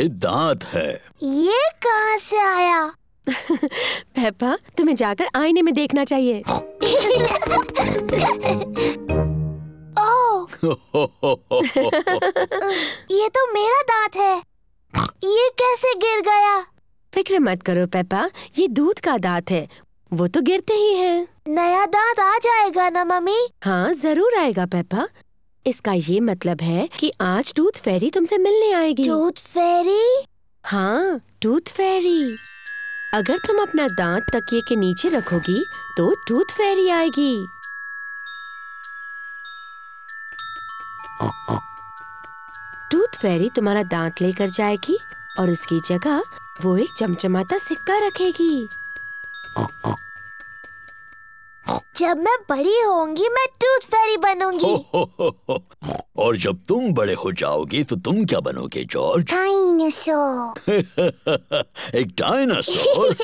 दांत है। ये कहाँ से आया? पेप्पा, तुम्हें जाकर आईने में देखना चाहिए। ओह, ये तो मेरा दांत है। ये कैसे गिर गया? फिक्र मत करो पेप्पा, ये दूध का दांत है, वो तो गिरते ही हैं। नया दांत आ जाएगा ना मम्मी? हाँ जरूर आएगा पेप्पा। इसका ये मतलब है कि आज टूथ फेरी तुमसे मिलने आएगी। टूथ फेरी? हाँ, टूथ फेरी। अगर तुम अपना दांत तकिए के नीचे रखोगी तो टूथ फेरी आएगी। टूथ फेरी तुम्हारा दांत लेकर जाएगी और उसकी जगह वो एक चमचमाता सिक्का रखेगी। जब मैं बड़ी होंगी मैं टूथ फेरी बनूंगी। और जब तुम बड़े हो जाओगी तो तुम क्या बनोगे जॉर्ज? डायनासोर। एक डायनासोर?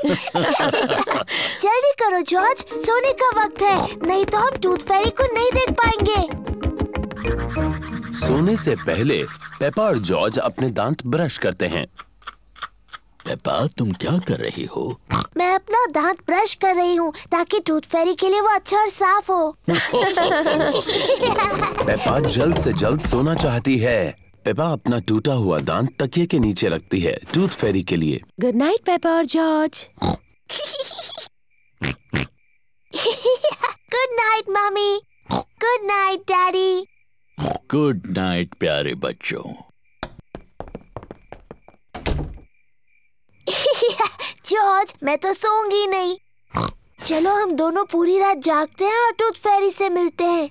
जल्दी करो जॉर्ज, सोने का वक्त है, नहीं तो हम टूथ फेरी को नहीं देख पाएंगे। सोने से पहले पेप्पा और जॉर्ज अपने दांत ब्रश करते हैं। पेप्पा, तुम क्या कर रही हो? मैं अपना दांत ब्रश कर रही हूँ ताकि टूथ फेरी के लिए वो अच्छा और साफ हो। पेप्पा जल्द से जल्द सोना चाहती है। पेप्पा अपना टूटा हुआ दांत तकिए के नीचे रखती है टूथ फेरी के लिए। गुड नाइट पेप्पा और George. Good night mummy. Good night daddy. Good night प्यारे बच्चों। जॉर्ज, मैं तो सोऊंगी नहीं। चलो हम दोनों पूरी रात जागते हैं और टूथ फेरी से मिलते हैं।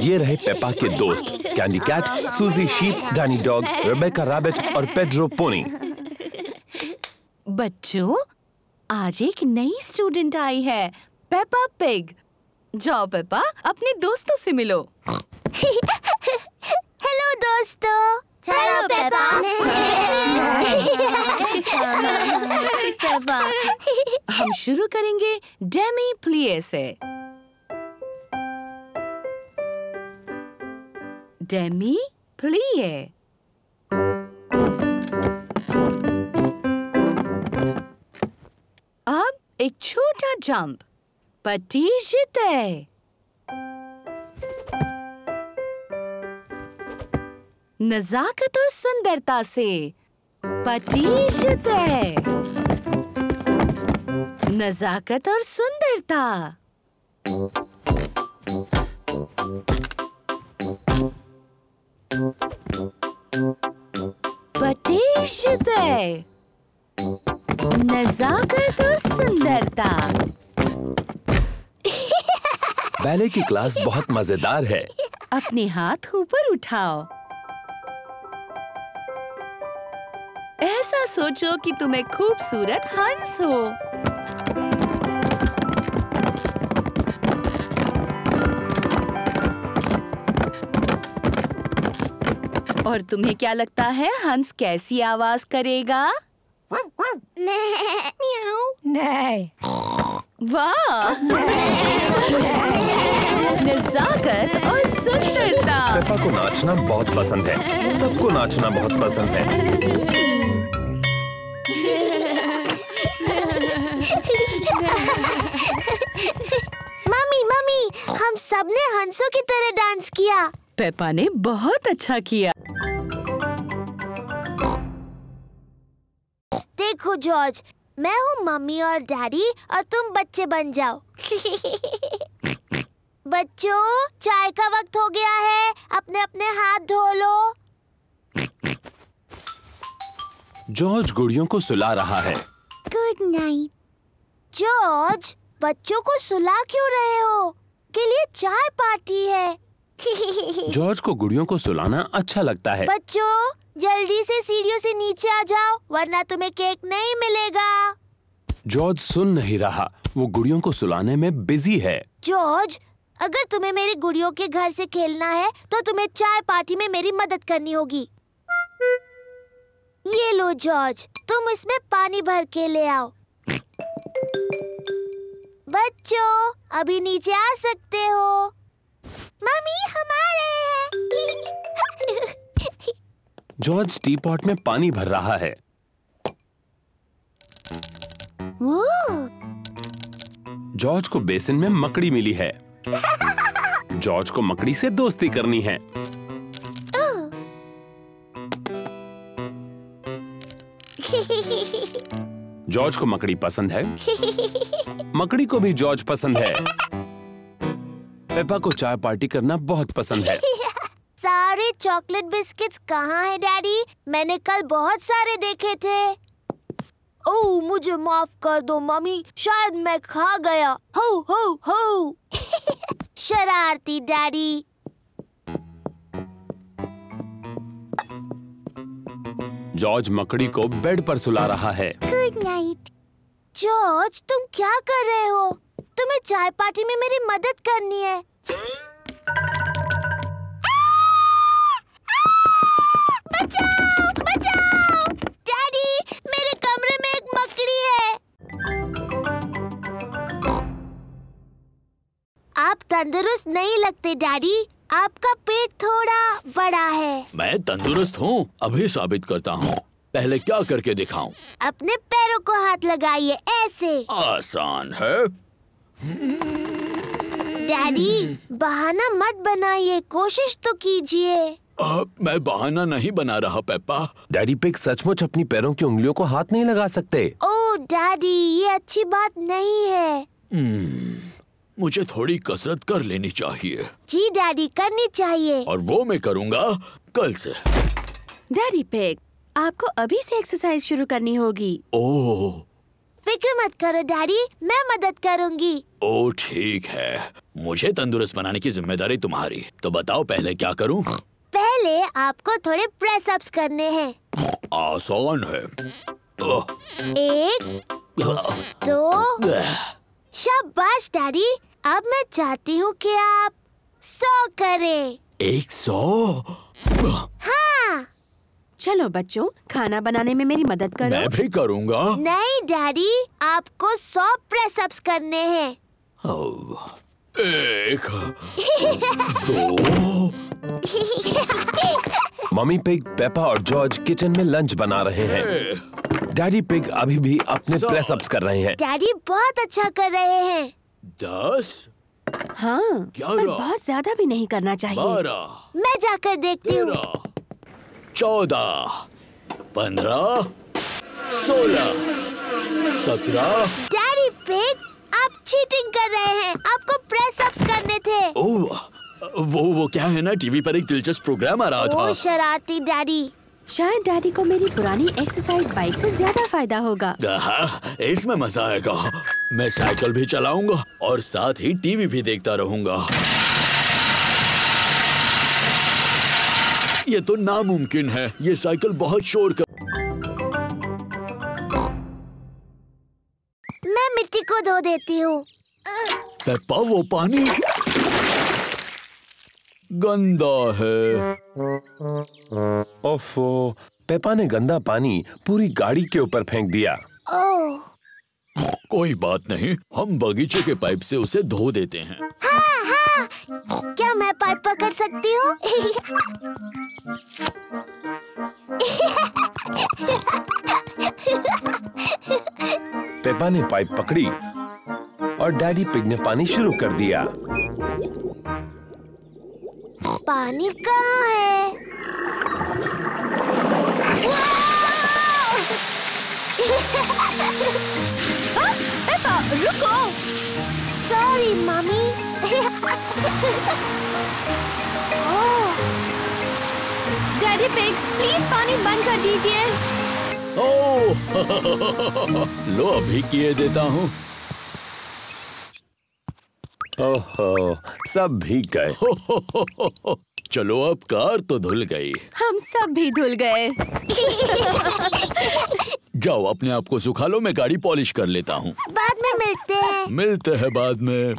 ये रहे पेप्पा के दोस्त Candy Cat, Suzy Sheep, Danny Dog, Rebecca Rabbit और पेड्रो पोनी। बच्चों, आज एक नई स्टूडेंट आई है, पेप्पा पिग। जाओ पेप्पा, अपने दोस्तों से मिलो। हेलो दोस्तों। Hello Peppa. हम शुरू करेंगे डेमी प्लिए से। डेमी प्लिए। अब एक छोटा जंप, पटीजिते। नजाकत और सुंदरता से, पटीजिते। नजाकत और सुंदरता। पटीजिते। नजाकत और सुंदरता। बैले की क्लास बहुत मजेदार है। अपने हाथ ऊपर उठाओ। ऐसा सोचो कि तुम एक खूबसूरत हंस हो। और तुम्हें क्या लगता है हंस कैसी आवाज करेगा? नहीं। वाह! नजाकत और सुंदरता। पेप्पा को नाचना बहुत पसंद है। सबको नाचना बहुत पसंद है। मम्मी मम्मी, हम सबने हंसों की तरह डांस किया। पेप्पा ने बहुत अच्छा किया। देखो जॉर्ज, मैं हूँ मम्मी और डैडी और तुम बच्चे बन जाओ। बच्चों, चाय का वक्त हो गया है, अपने अपने हाथ धो लो। जॉर्ज गुड़ियों को सुला रहा है। Good night. जॉर्ज, बच्चों को सुला क्यों रहे हो? के लिए चाय पार्टी है। जॉर्ज को गुड़ियों को सुलाना अच्छा लगता है। बच्चों, जल्दी से सीढ़ियों से नीचे आ जाओ, वरना तुम्हें केक नहीं मिलेगा। जॉर्ज सुन नहीं रहा, वो गुड़ियों को सुलाने में बिजी है। जॉर्ज, अगर तुम्हें मेरी गुड़ियों के घर से खेलना है तो तुम्हें चाय पार्टी में मेरी मदद करनी होगी। ये लो जॉर्ज, तुम इसमें पानी भर के ले आओ। बच्चों, अभी नीचे आ सकते हो। मम्मी, हम आ रहे हैं। जॉर्ज टी पॉट में पानी भर रहा है। वो जॉर्ज को बेसिन में मकड़ी मिली है। जॉर्ज को मकड़ी से दोस्ती करनी है। जॉर्ज को मकड़ी पसंद है। मकड़ी को भी जॉर्ज पसंद है। पेपा को चाय पार्टी करना बहुत पसंद है। सारे चॉकलेट बिस्किट्स कहाँ हैं डैडी? मैंने कल बहुत सारे देखे थे। ओह, मुझे माफ कर दो मम्मी, शायद मैं खा गया। हो हो हो। शरारती डैडी। जॉर्ज मकड़ी को बेड पर सुला रहा है। Good night. जॉर्ज, तुम क्या कर रहे हो? तुम्हें चाय पार्टी में मेरी मदद करनी है। बचाओ, बचाओ! डैडी, मेरे कमरे में एक मकड़ी है। आप तंदुरुस्त नहीं लगते डैडी। आपका पेट थोड़ा बड़ा है। मैं तंदुरुस्त हूँ, अभी साबित करता हूँ। पहले क्या करके दिखाऊं? अपने पैरों को हाथ लगाइए, ऐसे। आसान है। डैडी, बहाना मत बनाइए, कोशिश तो कीजिए। मैं बहाना नहीं बना रहा पेप्पा। डैडी पिग सचमुच अपनी पैरों की उंगलियों को हाथ नहीं लगा सकते। ओह डैडी, ये अच्छी बात नहीं है। मुझे थोड़ी कसरत कर लेनी चाहिए। जी डैडी, करनी चाहिए। और वो मैं करूँगा कल से। डैडी पिग, आपको अभी से एक्सरसाइज शुरू करनी होगी। ओह, फिक्र मत करो डैडी, मैं मदद करूंगी। ओह ठीक है। मुझे तंदुरुस्त बनाने की जिम्मेदारी तुम्हारी। तो बताओ पहले क्या करूं? पहले आपको थोड़े प्रेस अप्स करने हैं। आसान है। ओह, 1, 2। शाबाश डैडी। अब मैं चाहती हूँ कि आप 100 करें। 100? हाँ। चलो बच्चों, खाना बनाने में मेरी मदद करो। मैं भी करूँगा। नहीं डैडी, आपको 100 प्रेस अप्स करने हैं। 1, 2। मम्मी पिग, पेपा और जॉर्ज किचन में लंच बना रहे हैं। डैडी पिग अभी भी अपने प्रेस अप्स कर रहे हैं। डैडी बहुत अच्छा कर रहे हैं। 10, हाँ, पर बहुत ज्यादा भी नहीं करना चाहिए। 12, मैं जाकर देखती हूँ। 13, 14, 15, 16, 17। डैडी पिग, आप चीटिंग कर रहे हैं। आपको प्रेस अप्स करने थे। ओह, वो क्या है ना, टीवी पर एक दिलचस्प प्रोग्राम आ रहा था। ओह शरारती डैडी। शायद डैडी को मेरी पुरानी एक्सरसाइज बाइक से ज्यादा फायदा होगा। इसमें मजा आएगा। मैं साइकिल भी चलाऊंगा और साथ ही टीवी भी देखता रहूंगा। ये तो नामुमकिन है। ये साइकिल बहुत शोर कर। मैं मिट्टी को धो देती हूँ। पेप्पा, वो पानी गंदा है। ओफो, पेपा ने गंदा पानी पूरी गाड़ी के ऊपर फेंक दिया। ओह। कोई बात नहीं, हम बगीचे के पाइप से उसे धो देते हैं। हाँ हाँ, क्या मैं पाइप पकड़ सकती हूँ? पेपा ने पाइप पकड़ी और डैडी पिग ने पानी शुरू कर दिया। पानी कहाँ है? पेपा, रुको। Sorry mummy. Daddy pig, please पानी बंद कर दीजिए। ओह, लो अभी किए देता हूँ। ओहो, सब भीग गए। चलो अब कार तो धुल गई। हम सब भी धुल गए। जाओ अपने आप को सुखा लो, मैं गाड़ी पॉलिश कर लेता हूँ। बाद में मिलते हैं। मिलते हैं बाद में।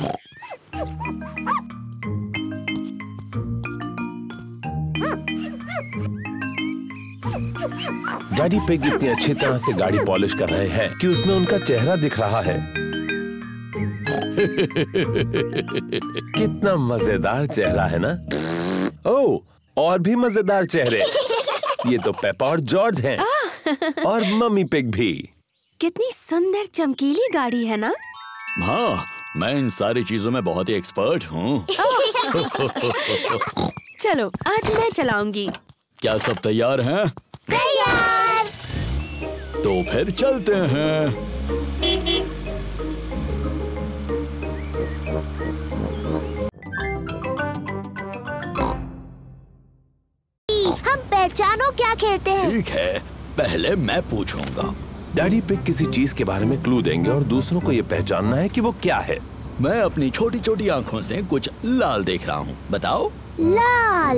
डैडी पिग इतनी अच्छी तरह से गाड़ी पॉलिश कर रहे हैं कि उसमें उनका चेहरा दिख रहा है। कितना मजेदार चेहरा है ना। ओह, और भी मजेदार चेहरे। ये तो पेपा और जॉर्ज हैं। और मम्मी पिग भी। कितनी सुंदर चमकीली गाड़ी है ना। हाँ, मैं इन सारी चीजों में बहुत ही एक्सपर्ट हूँ। चलो आज मैं चलाऊंगी। क्या सब तैयार हैं? तैयार। तो फिर चलते हैं। हम पहचानो क्या खेलते हैं। ठीक है, पहले मैं पूछूंगा। डैडी पिग किसी चीज के बारे में क्लू देंगे और दूसरों को ये पहचानना है कि वो क्या है। मैं अपनी छोटी छोटी आंखों से कुछ लाल देख रहा हूँ, बताओ। लाल।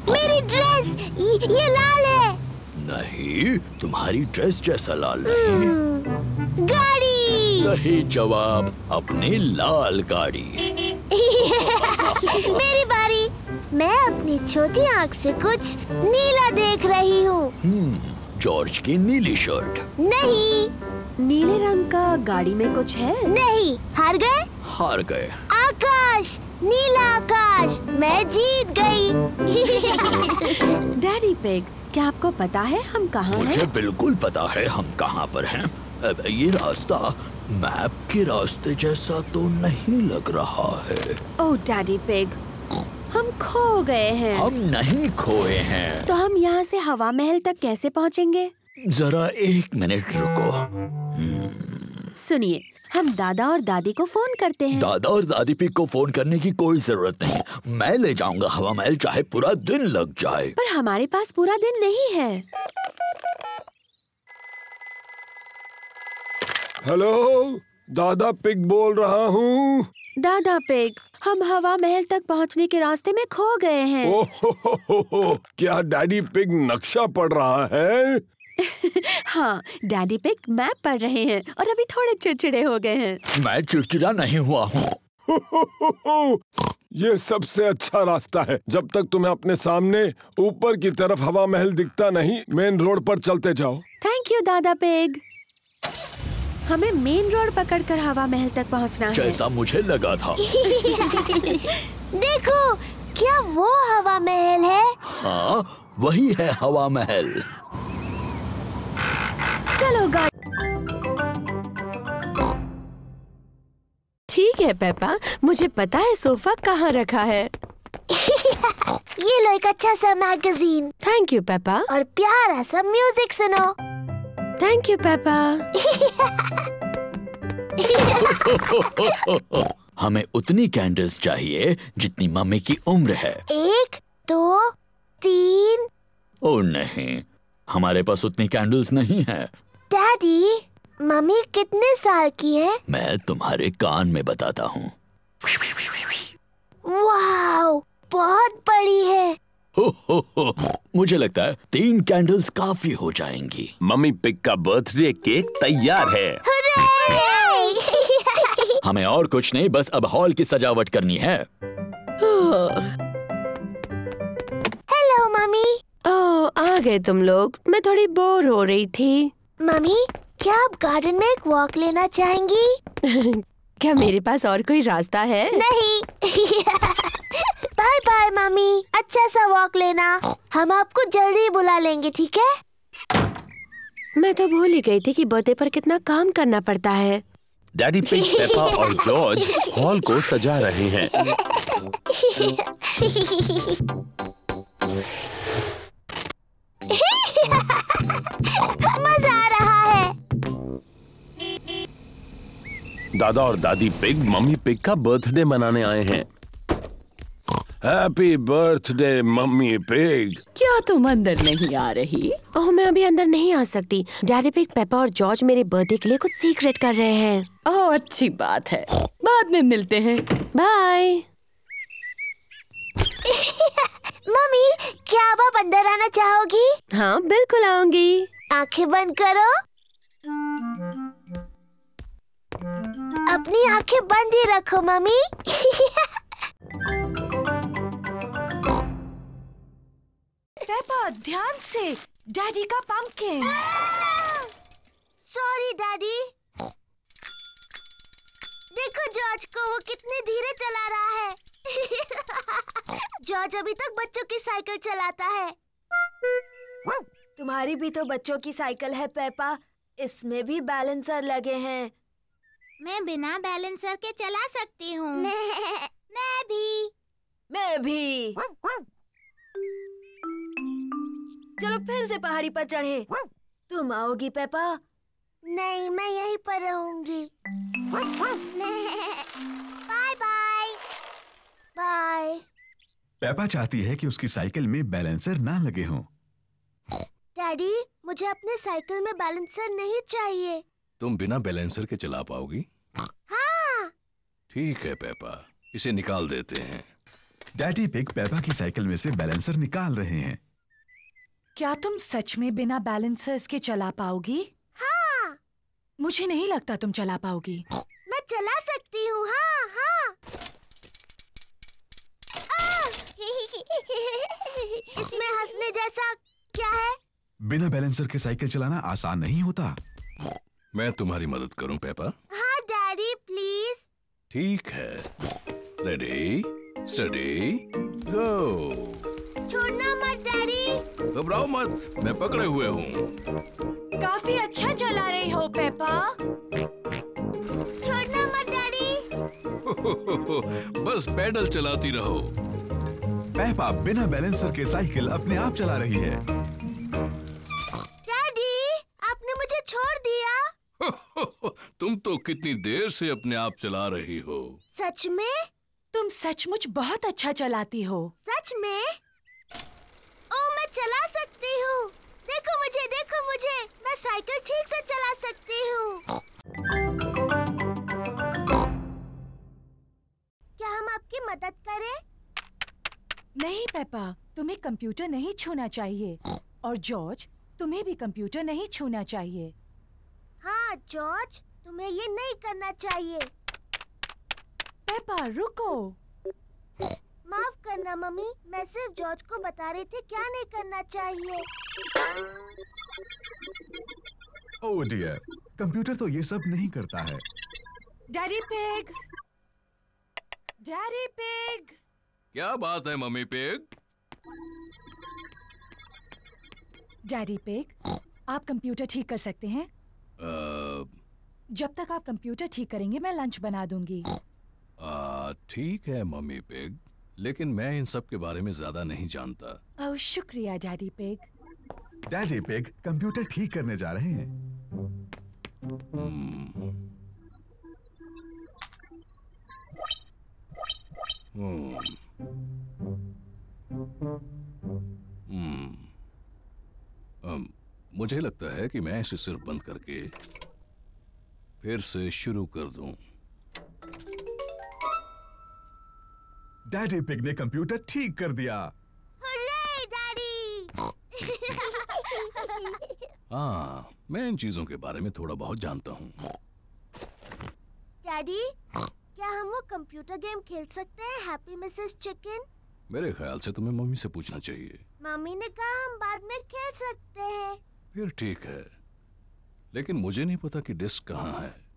मेरी ड्रेस ये लाल है। नहीं, तुम्हारी ड्रेस जैसा लाल नहीं। गाड़ी। सही जवाब, अपनी लाल गाड़ी। मेरी बारी। मैं अपनी छोटी आँख से कुछ नीला देख रही हूँ। जॉर्ज की नीली शर्ट। नहीं। नीले रंग का गाड़ी में कुछ है। नहीं। हार गए। हार गए। आकाश, नीला आकाश, मैं जीत गई। डैडी पिग, क्या आपको पता है हम कहाँ हैं? मुझे बिल्कुल पता है हम कहाँ पर हैं। ये रास्ता मैप के रास्ते जैसा तो नहीं लग रहा है। ओह डैडी पिग, हम खो गए हैं। हम नहीं खोए हैं। तो हम यहाँ से हवा महल तक कैसे पहुँचेंगे? जरा 1 मिनट रुको। सुनिए, हम दादा और दादी को फोन करते हैं। दादा और दादी पिग को फोन करने की कोई जरूरत नहीं। मैं ले जाऊंगा हवा महल, चाहे पूरा दिन लग जाए। पर हमारे पास पूरा दिन नहीं है। हेलो, दादा पिग बोल रहा हूँ। दादा पिग, हम हवा महल तक पहुँचने के रास्ते में खो गए हैं। ओह, क्या डैडी पिग नक्शा पढ़ रहा है? हाँ, डैडी पिग मैप पढ़ रहे हैं और अभी थोड़े चिड़चिड़े हो गए हैं। मैं चिड़चिड़ा नहीं हुआ हूँ। ये सबसे अच्छा रास्ता है। जब तक तुम्हें अपने सामने ऊपर की तरफ हवा महल दिखता नहीं, मेन रोड पर चलते जाओ। थैंक यू दादा पिग। हमें मेन रोड पकड़कर हवा महल तक पहुंचना है। जैसा मुझे लगा था। देखो, क्या वो हवा महल है? हाँ, वही है हवा महल। चलो गाड़ी। ठीक है पेपा, मुझे पता है सोफा कहाँ रखा है। ये लो एक अच्छा सा मैगजीन। Thank you Peppa. और प्यारा सा म्यूजिक सुनो। Thank you Peppa. हमें उतनी कैंडल्स चाहिए जितनी मम्मी की उम्र है। 1, 2, 3। ओह नहीं, हमारे पास उतनी कैंडल्स नहीं है। डैडी, मम्मी कितने साल की है? मैं तुम्हारे कान में बताता हूँ। वाओ, बहुत बड़ी है। हो, मुझे लगता है 3 कैंडल्स काफी हो जाएंगी। मम्मी पिग का बर्थडे केक तैयार है। हमें और कुछ नहीं, बस अब हॉल की सजावट करनी है। Hello mummy. ओह, आ गए तुम लोग। मैं थोड़ी बोर हो रही थी। मम्मी, क्या आप गार्डन में एक वॉक लेना चाहेंगी? क्या मेरे पास और कोई रास्ता है? नहीं। बाय बाय मम्मी, अच्छा सा वॉक लेना। हम आपको जल्दी बुला लेंगे, ठीक है? मैं तो भूल ही गई थी कि बर्थडे पर कितना काम करना पड़ता है। डैडी पिग, पेपा और जॉर्ज हॉल को सजा रहे हैं। मजा आ रहा है। दादा और दादी पिग मम्मी पिग का बर्थडे मनाने आए हैं। Happy birthday mummy pig. क्या तुम अंदर नहीं आ रही? ओह, मैं अभी अंदर नहीं आ सकती। डैडी पिग, पेपा और जॉर्ज मेरे बर्थडे के लिए कुछ सीक्रेट कर रहे हैं। ओह, अच्छी बात है। बाद में मिलते हैं। बाय। मम्मी, क्या आप अंदर आना चाहोगी? हाँ, बिल्कुल आऊंगी। आंखें बंद करो। अपनी आंखें बंद ही रखो मम्मी। पेपा, ध्यान से। डैडी का पंपकिन। Sorry daddy. देखो जॉर्ज को, वो कितने धीरे चला रहा है। जॉर्ज अभी तक बच्चों की साइकिल चलाता है। तुम्हारी भी तो बच्चों की साइकिल है पेपा, इसमें भी बैलेंसर लगे हैं। मैं बिना बैलेंसर के चला सकती हूँ। मैं भी। चलो फिर से पहाड़ी पर चढ़े। तुम आओगी पेपा? नहीं, मैं यहीं पर रहूंगी। Bye bye. बाय। पेपा चाहती है कि उसकी साइकिल में बैलेंसर ना लगे हों। डैडी, मुझे अपने साइकिल में बैलेंसर नहीं चाहिए। तुम बिना बैलेंसर के चला पाओगी? हाँ। ठीक है पेपा, इसे निकाल देते हैं। डैडी पिग पेपा की साइकिल में से बैलेंसर निकाल रहे हैं। क्या तुम सच में बिना बैलेंसर्स के चला पाओगी? हाँ। मुझे नहीं लगता तुम चला पाओगी। मैं चला सकती हूँ। हाँ हाँ। इसमें हंसने जैसा क्या है? बिना बैलेंसर के साइकिल चलाना आसान नहीं होता। मैं तुम्हारी मदद करूं पेपा? हाँ डैडी, प्लीज। ठीक है। रेडी, स्टडी, गो। छोड़ना मत डैडी। घबराओ मत, मैं पकड़े हुए हूँ। काफी अच्छा चला रही हो पेपा। छोड़ना मत डैडी। बस पैडल चलाती रहो। पेपा बिना बैलेंसर के साइकिल अपने आप चला रही है। डैडी, आपने मुझे छोड़ दिया। तुम तो कितनी देर से अपने आप चला रही हो। सच में? तुम सचमुच बहुत अच्छा चलाती हो। सच में? ओ, मैं चला सकती हूँ। देखो मुझे, मैं साइकिल ठीक से चला सकती हूँ। क्या हम आपकी मदद करें? नहीं पेपा, तुम्हें कंप्यूटर नहीं छूना चाहिए। और जॉर्ज, तुम्हें भी कंप्यूटर नहीं छूना चाहिए। हाँ जॉर्ज, तुम्हें ये नहीं करना चाहिए। पेपा रुको। माफ करना मम्मी, मैं सिर्फ जॉर्ज को बता रही थी क्या नहीं करना चाहिए। ओह डियर, कंप्यूटर तो ये सब नहीं करता है। Daddy pig, daddy pig. क्या बात है मम्मी पिग? डैडी पिग, आप कंप्यूटर ठीक कर सकते हैं? जब तक आप कंप्यूटर ठीक करेंगे मैं लंच बना दूंगी। ठीक है मम्मी पिग, लेकिन मैं इन सब के बारे में ज्यादा नहीं जानता। ओह शुक्रिया daddy pig. Daddy pig computer ठीक करने जा रहे हैं। मुझे लगता है कि मैं इसे सिर्फ बंद करके फिर से शुरू कर दूं। डैडी पिग ने कंप्यूटर ठीक कर दिया। Hurray daddy. हाँ, मैं इन चीजों के बारे में थोड़ा बहुत जानता हूँ। डैडी, क्या हम वो कंप्यूटर गेम खेल सकते हैं, हैप्पी मिसेस चिकन? मेरे ख्याल से तुम्हें मम्मी से पूछना चाहिए। मम्मी ने कहा हम बाद में खेल सकते हैं। फिर ठीक है, लेकिन मुझे नहीं पता कि डिस्क कहाँ है।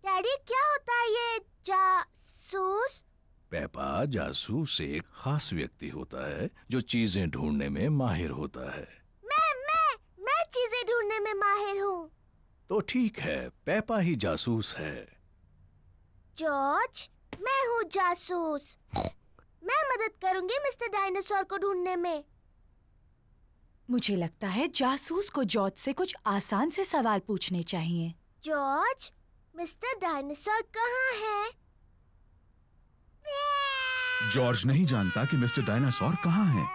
डैडी, क्या होता है ये जासूस? पेपा, जासूस एक खास व्यक्ति होता है जो चीजें ढूंढने में माहिर होता है। मैं चीजें ढूंढने में माहिर हूँ। तो ठीक है, पेपा ही जासूस है। जॉर्ज, मैं हूँ जासूस। मैं मदद करूंगी मिस्टर डायनासोर को ढूंढने में। मुझे लगता है जासूस को जॉर्ज से कुछ आसान से सवाल पूछने चाहिए। जॉर्ज, मिस्टर डायनासोर कहाँ है? जॉर्ज नहीं जानता कि मिस्टर डायनासोर कहाँ है।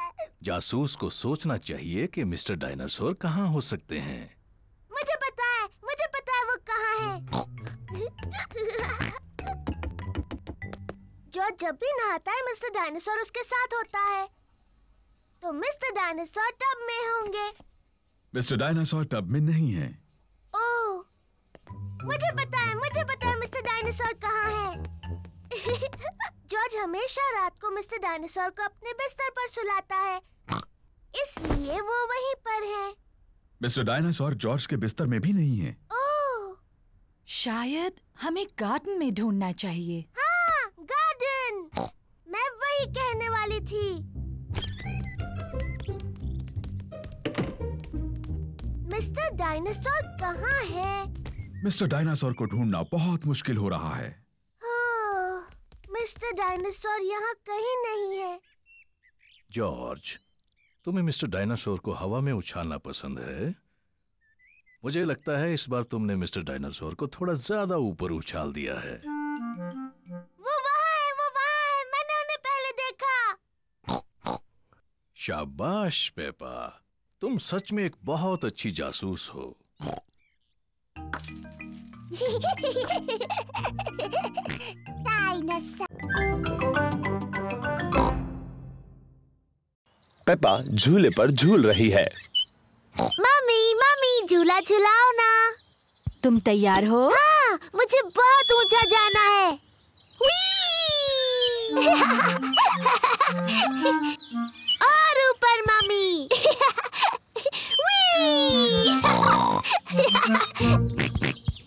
जासूस को सोचना चाहिए कि मिस्टर डायनासोर कहाँ हो सकते हैं। मुझे पता है वो कहाँ है। जॉर्ज जब भी नहाता है मिस्टर डायनासोर उसके साथ होता है, तो मिस्टर डायनासोर टब में होंगे। मिस्टर डायनासोर टब में नहीं है। ओह, मुझे पता है मिस्टर डायनासोर कहाँ है। जॉर्ज हमेशा रात को मिस्टर डायनासोर को अपने बिस्तर पर सुलाता है, इसलिए वो वहीं पर है। मिस्टर डायनासोर जॉर्ज के बिस्तर में भी नहीं है। ओह, शायद हमें गार्डन में ढूंढना चाहिए। हाँ, गार्डन। मैं वही कहने वाली थी। मिस्टर डायनासोर कहाँ है? मिस्टर डायनासोर को ढूंढना बहुत मुश्किल हो रहा है। मिस्टर डायनासोर यहाँ कहीं नहीं है। जॉर्ज, तुम्हें मिस्टर डायनासोर को हवा में उछालना पसंद है। मुझे लगता है इस बार तुमने मिस्टर डायनासोर को थोड़ा ज्यादा ऊपर उछाल दिया है। वो वहाँ है, मैंने उन्हें पहले देखा। शाबाश पेपा, तुम सच में एक बहुत अच्छी जासूस हो। पेपा झूले पर झूल रही है। मम्मी झूला झुलाओ ना। तुम तैयार हो? हाँ, मुझे बहुत ऊंचा जाना है। और ऊपर मम्मी।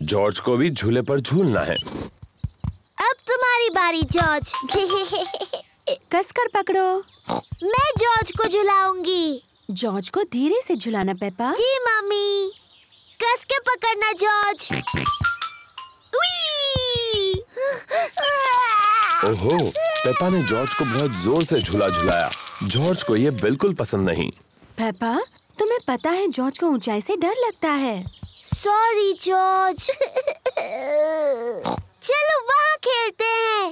जॉर्ज को भी झूले पर झूलना है। अब तुम्हारी बारी जॉर्ज। कसकर पकड़ो। मैं जॉर्ज को झुलाऊंगी। जॉर्ज को धीरे से झुलाना पेपा। जी मम्मी, कस के पकड़ना जॉर्ज। ओहो, पेपा ने जॉर्ज को बहुत जोर से झुलाया। जॉर्ज को ये बिल्कुल पसंद नहीं। पेपा, तुम्हें पता है जॉर्ज को ऊंचाई से डर लगता है। Sorry George. चलो वहाँ खेलते हैं।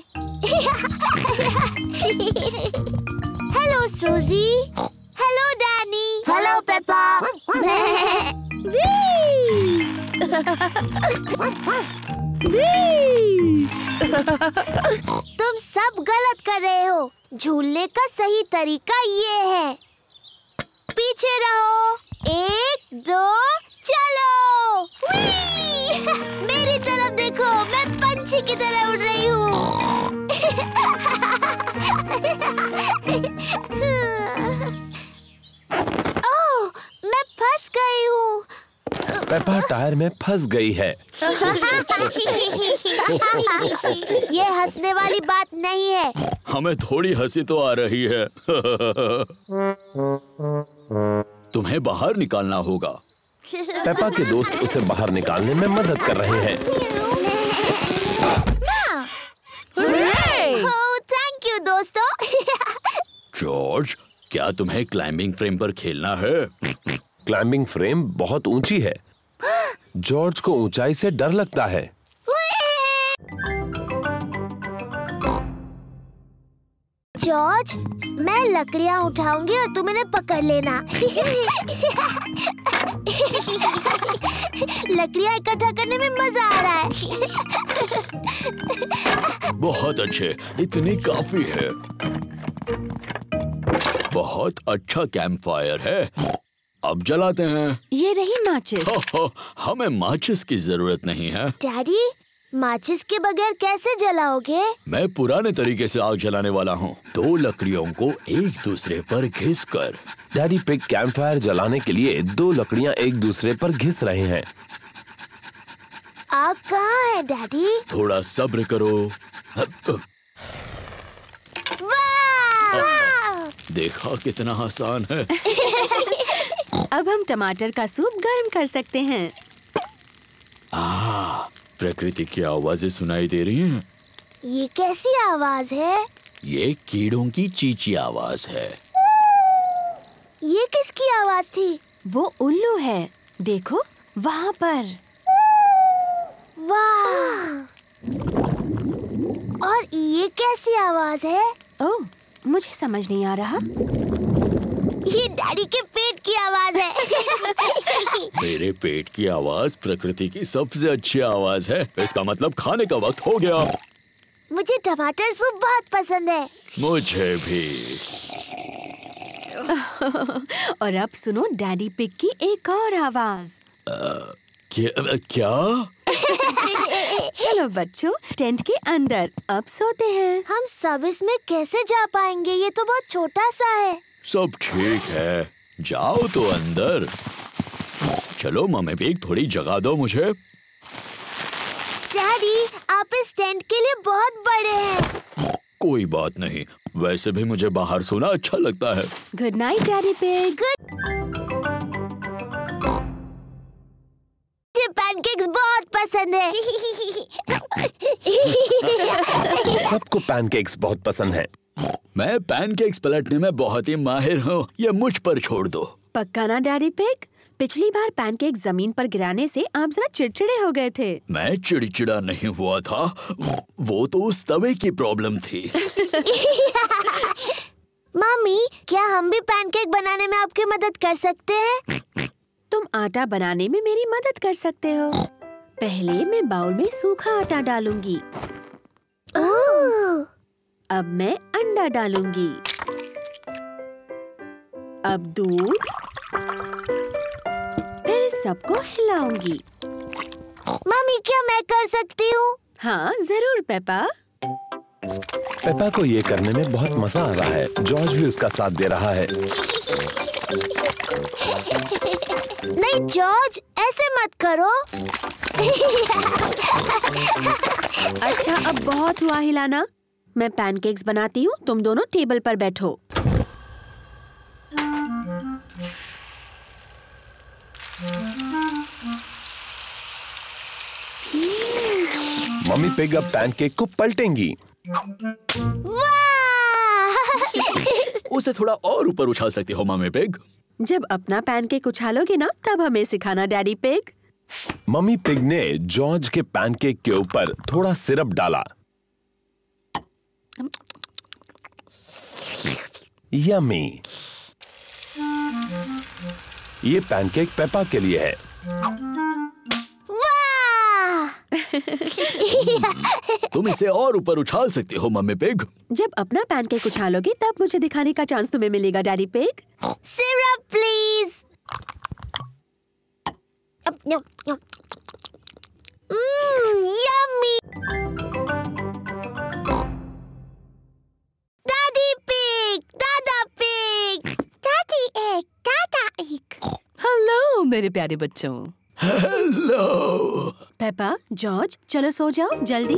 हेलो सूजी। Hello Danny. Hello Peppa. तुम सब गलत कर रहे हो। झूलने का सही तरीका ये है। पीछे रहो। 1, 2, चलो। मेरी तरफ देखो, मैं पंछी की तरह उड़ रही हूँ। ओह, मैं फंस गई हूँ। पेपा टायर में फंस गई है। ये हंसने वाली बात नहीं है। हमें थोड़ी हंसी तो आ रही है। तुम्हें बाहर निकालना होगा। पेपा के दोस्त उसे बाहर निकालने में मदद कर रहे हैं। थैंक यू दोस्तों। जॉर्ज, क्या तुम्हें क्लाइंबिंग फ्रेम पर खेलना है? क्लाइंबिंग फ्रेम बहुत ऊंची है। जॉर्ज को ऊंचाई से डर लगता है। जॉर्ज, मैं लकड़ियाँ उठाऊंगी और तुम इन्हें पकड़ लेना। लकड़ियाँ इकट्ठा करने में मजा आ रहा है। बहुत अच्छे, इतनी काफी है। बहुत अच्छा कैंप फायर है। अब जलाते हैं। ये रही माचिस। हमें माचिस की जरूरत नहीं है। डैडी, माचिस के बगैर कैसे जलाओगे? मैं पुराने तरीके से आग जलाने वाला हूँ। 2 लकड़ियों को एक दूसरे पर घिसकर। डैडी पिग कैंप फायर जलाने के लिए 2 लकड़ियाँ एक दूसरे पर घिस रहे हैं। आग कहाँ है डैडी? थोड़ा सब्र करो। वाह! देखा कितना आसान है। अब हम टमाटर का सूप गर्म कर सकते हैं। प्रकृति की आवाजें सुनाई दे रही हैं। ये कैसी आवाज है? ये कीड़ों की चींची आवाज है। ये किसकी आवाज थी? वो उल्लू है, देखो वहाँ पर। वाह! और ये कैसी आवाज है? ओह, मुझे समझ नहीं आ रहा। ये डैडी के पेट की आवाज है। मेरे पेट की आवाज प्रकृति की सबसे अच्छी आवाज है। इसका मतलब खाने का वक्त हो गया। मुझे टमाटर सूप बहुत पसंद है। मुझे भी। और अब सुनो डैडी पिग की एक और आवाज। क्या? चलो बच्चों, टेंट के अंदर अब सोते हैं। हम सब इसमें कैसे जा पाएंगे? ये तो बहुत छोटा सा है। सब ठीक है, जाओ तो अंदर। चलो मम्मी पिग, थोड़ी जगह दो मुझे। डैडी, आप इस टेंट के लिए बहुत बड़े हैं। कोई बात नहीं, वैसे भी मुझे बाहर सोना अच्छा लगता है। Good night daddy pig. मुझे पैनकेक्स बहुत पसंद है। सबको पैनकेक्स बहुत पसंद है। मैं पैनकेक्स पलटने में बहुत ही माहिर हूँ, ये मुझ पर छोड़ दो। पक्का ना डैडी पिग? पिछली बार पैनकेक जमीन पर गिराने से आप जरा चिड़चिड़े हो गए थे। मैं चिड़चिड़ा नहीं हुआ था, वो तो उस तवे की प्रॉब्लम थी। मम्मी, क्या हम भी पैनकेक बनाने में आपकी मदद कर सकते हैं? तुम आटा बनाने में मेरी मदद कर सकते हो। पहले मैं बाउल में सूखा आटा डालूंगी। ओह! अब मैं अंडा डालूंगी। अब दूध, फिर सबको हिलाऊंगी। मम्मी, क्या मैं कर सकती हूँ? हाँ जरूर पेपा। पेपा को ये करने में बहुत मजा आ रहा है। जॉर्ज भी उसका साथ दे रहा है। नहीं जॉर्ज, ऐसे मत करो। अच्छा, अब बहुत हुआ हिलाना। मैं पैनकेक्स बनाती हूँ, तुम दोनों टेबल पर बैठो। मम्मी पिग अब पैनकेक को पलटेंगी। उसे थोड़ा और ऊपर उछाल सकती हो मम्मी पिग। जब अपना पैनकेक उछालोगे ना, तब हमें सिखाना डैडी पिग। मम्मी पिग ने जॉर्ज के पैनकेक के ऊपर थोड़ा सिरप डाला। यम्मी। ये पैनकेक पेपा के लिए है। तुम इसे और ऊपर उछाल सकती हो मम्मी पिग। जब अपना पैनकेक उछालोगे तब मुझे दिखाने का चांस तुम्हें मिलेगा daddy pig. Syrup please. Yummy. दादी पिग, दादा पिग, दादी एक, दादा एक। हेलो मेरे प्यारे बच्चों। हेलो। पेपा, जॉर्ज, चलो सो जाओ जल्दी।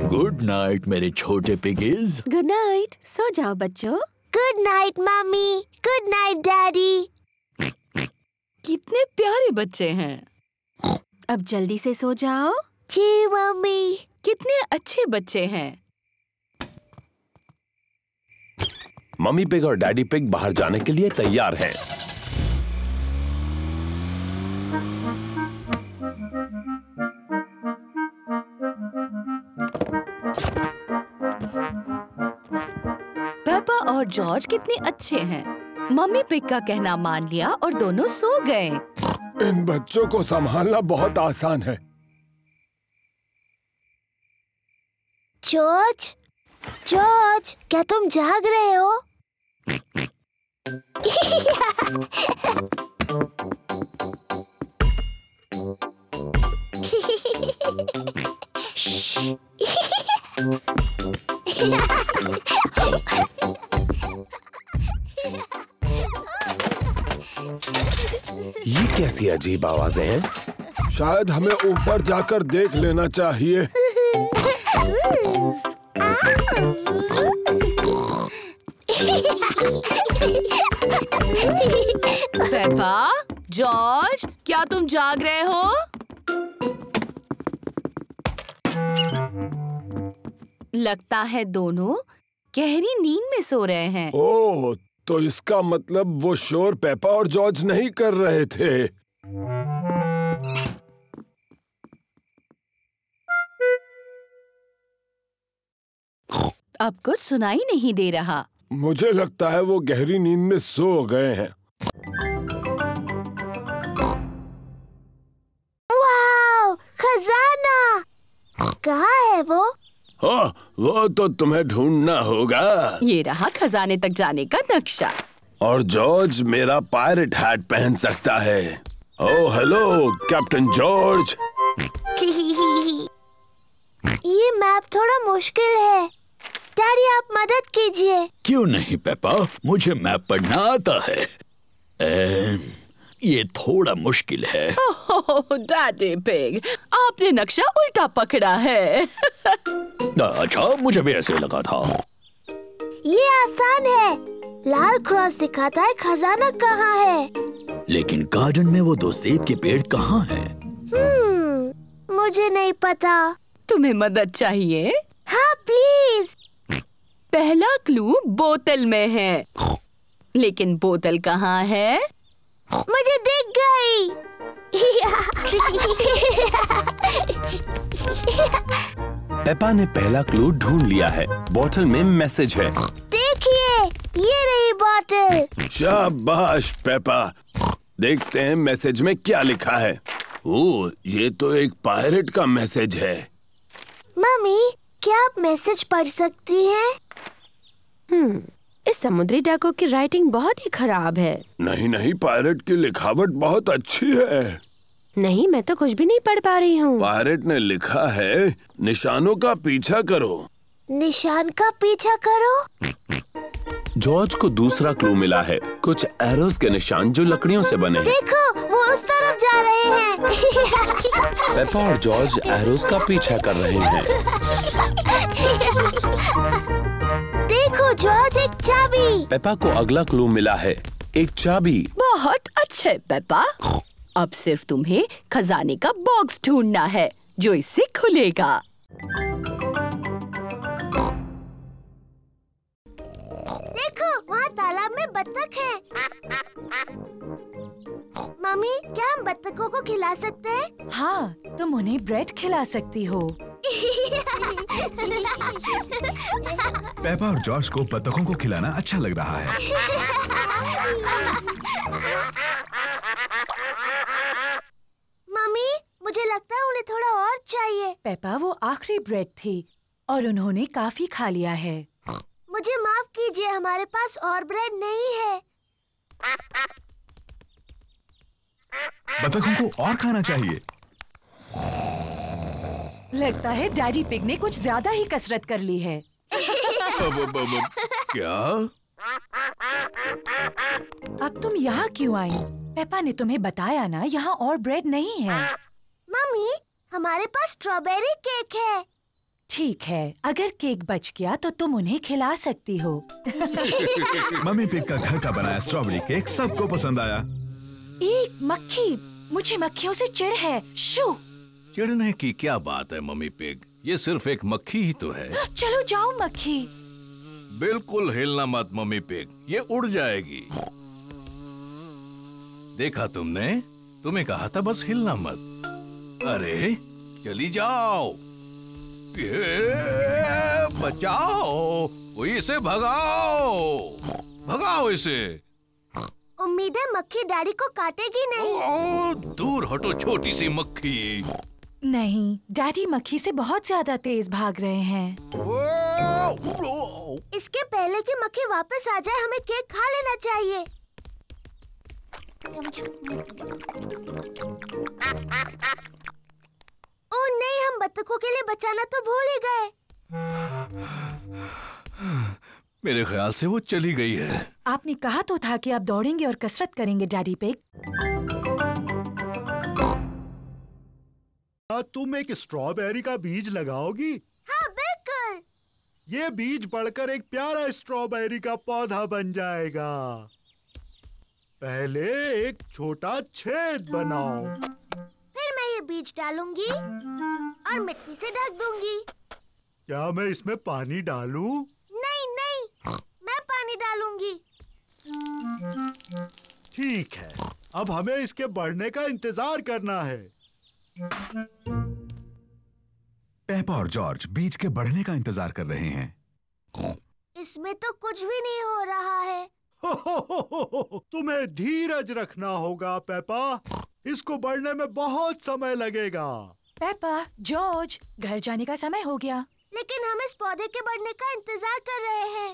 गुड नाइट मेरे छोटे पिगीज। गुड नाइट, सो जाओ बच्चों। Good night mummy, good night daddy. कितने प्यारे बच्चे हैं। अब जल्दी से सो जाओ। जी मम्मी। कितने अच्छे बच्चे हैं। मम्मी पिग और डैडी पिग बाहर जाने के लिए तैयार हैं। पेपा और जॉर्ज कितने अच्छे हैं। मम्मी पिग का कहना मान लिया और दोनों सो गए। इन बच्चों को संभालना बहुत आसान है। जॉर्ज, जॉर्ज, क्या तुम जाग रहे हो? ये कैसी अजीब आवाजें हैं? शायद हमें ऊपर जाकर देख लेना चाहिए। पेपा, जॉर्ज, क्या तुम जाग रहे हो? लगता है दोनों गहरी नींद में सो रहे हैं। ओह, तो इसका मतलब वो शोर पेपा और जॉर्ज नहीं कर रहे थे। अब कुछ सुनाई नहीं दे रहा। मुझे लगता है वो गहरी नींद में सो गए हैं। वाव, खजाना! कहाँ वो तो तुम्हें ढूंढना होगा। ये रहा खजाने तक जाने का नक्शा। और जॉर्ज मेरा पायरेट हैट पहन सकता है। Oh hello captain George. ये मैप थोड़ा मुश्किल है। डैडी आप मदद कीजिए। क्यों नहीं पेपा, मुझे मैप पढ़ना आता है। ये थोड़ा मुश्किल है। ओह डैडी पिग, आपने नक्शा उल्टा पकड़ा है। अच्छा, मुझे भी ऐसे लगा था। ये आसान है। लाल क्रॉस दिखाता है खजाना कहाँ है। लेकिन गार्डन में वो 2 सेब के पेड़ कहाँ हैं? मुझे नहीं पता। तुम्हें मदद चाहिए? हाँ प्लीज। पहला क्लू बोतल में है, लेकिन बोतल कहाँ है? मुझे दिख गई। पेपा ने पहला क्लू ढूंढ लिया है। बोतल में मैसेज है। देखिए, ये रही बोतल। शाबाश पेपा। देखते हैं मैसेज में क्या लिखा है। ओह, ये तो एक पायरेट का मैसेज है। मम्मी, क्या आप मैसेज पढ़ सकती हैं? इस समुद्री डाकू की राइटिंग बहुत ही खराब है। नहीं, पायरेट की लिखावट बहुत अच्छी है। नहीं, मैं तो कुछ भी नहीं पढ़ पा रही हूँ। पायरेट ने लिखा है, निशानों का पीछा करो। निशान का पीछा करो? जॉर्ज को दूसरा क्लू मिला है। कुछ एरोस के निशान जो लकड़ियों से बने हैं। देखो, वो उस तरफ जा रहे हैं। पेपा और जॉर्ज एरोस का पीछा कर रहे हैं। देखो जॉर्ज, एक चाबी। पेपा को अगला क्लू मिला है, एक चाबी। बहुत अच्छे पेपा। अब सिर्फ तुम्हें खजाने का बॉक्स ढूंढना है जो इससे खुलेगा। देखो, वहाँ तालाब में बत्तख है। मम्मी, क्या हम बत्तखों को खिला सकते हैं? हाँ, तुम उन्हें ब्रेड खिला सकती हो। पेपा और जॉर्ज को बत्तखों को खिलाना अच्छा लग रहा है। मम्मी, मुझे लगता है उन्हें थोड़ा और चाहिए। पेपा, वो आखिरी ब्रेड थी और उन्होंने काफी खा लिया है। मुझे माफ कीजिए, हमारे पास और ब्रेड नहीं है। बत्तखों को और खाना चाहिए। लगता है डैडी पिग ने कुछ ज्यादा ही कसरत कर ली है। क्या? अब तुम यहाँ क्यों आई? पेपा ने तुम्हें बताया ना, यहाँ और ब्रेड नहीं है। मम्मी, हमारे पास स्ट्रॉबेरी केक है। ठीक है, अगर केक बच गया तो तुम उन्हें खिला सकती हो। मम्मी पिग का घर का बनाया स्ट्रॉबेरी केक सबको पसंद आया। एक मक्खी, मुझे मक्खियों से चिढ़ है। शू! चिढ़ने की क्या बात है मम्मी पिग, ये सिर्फ एक मक्खी ही तो है। चलो जाओ मक्खी। बिल्कुल हिलना मत मम्मी पिग, ये उड़ जाएगी। देखा तुमने, तुम्हें कहा था बस हिलना मत। अरे चली जाओ। बचाओ, कोई इसे भगाओ, भगाओ इसे। उम्मीद है मक्खी डैडी को काटेगी नहीं। दूर हटो छोटी सी मक्खी। नहीं, डैडी मक्खी से बहुत ज्यादा तेज भाग रहे हैं। इसके पहले कि मक्खी वापस आ जाए, हमें केक खा लेना चाहिए। ओह नहीं, हम बत्तखों के लिए बचाना तो भूल ही गए। मेरे ख्याल से वो चली गई है। आपने कहा तो था कि आप दौड़ेंगे और कसरत करेंगे डैडी पिग। तुम एक स्ट्रॉबेरी का बीज लगाओगी? हाँ बिल्कुल। ये बीज बढ़कर एक प्यारा स्ट्रॉबेरी का पौधा बन जाएगा। पहले एक छोटा छेद बनाओ। फिर मैं ये बीज डालूंगी और मिट्टी से ढक दूंगी। क्या मैं इसमें पानी डालूं? नहीं नहीं, मैं पानी डालूंगी। ठीक है, अब हमें इसके बढ़ने का इंतजार करना है। पेपा और जॉर्ज बीज के बढ़ने का इंतजार कर रहे हैं। इसमें तो कुछ भी नहीं हो रहा है। तुम्हें धीरज रखना होगा पेपा, इसको बढ़ने में बहुत समय लगेगा। पेपा, जॉर्ज, घर जाने का समय हो गया। लेकिन हम इस पौधे के बढ़ने का इंतजार कर रहे हैं।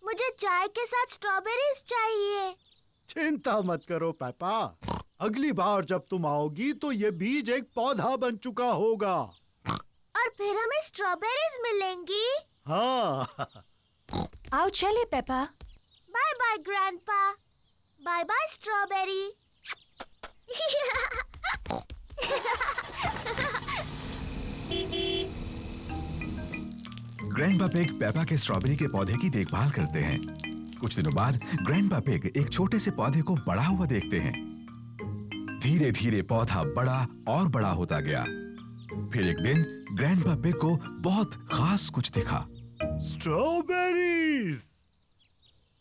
मुझे चाय के साथ स्ट्रॉबेरीज चाहिए। चिंता मत करो पेपा, अगली बार जब तुम आओगी तो ये बीज एक पौधा बन चुका होगा और फिर हमें स्ट्रॉबेरीज मिलेंगी। हाँ। आओ चले Peppa. Bye bye grandpa. Bye bye strawberry. Grandpa Pig Peppa के स्ट्रॉबेरी के पौधे की देखभाल करते हैं। कुछ दिनों बाद ग्रैंडपा पिग एक छोटे से पौधे को बड़ा हुआ देखते हैं। धीरे धीरे पौधा बड़ा और बड़ा होता गया। फिर एक दिन ग्रैंडपा पिग को बहुत खास कुछ दिखा। स्ट्रॉबेरीज।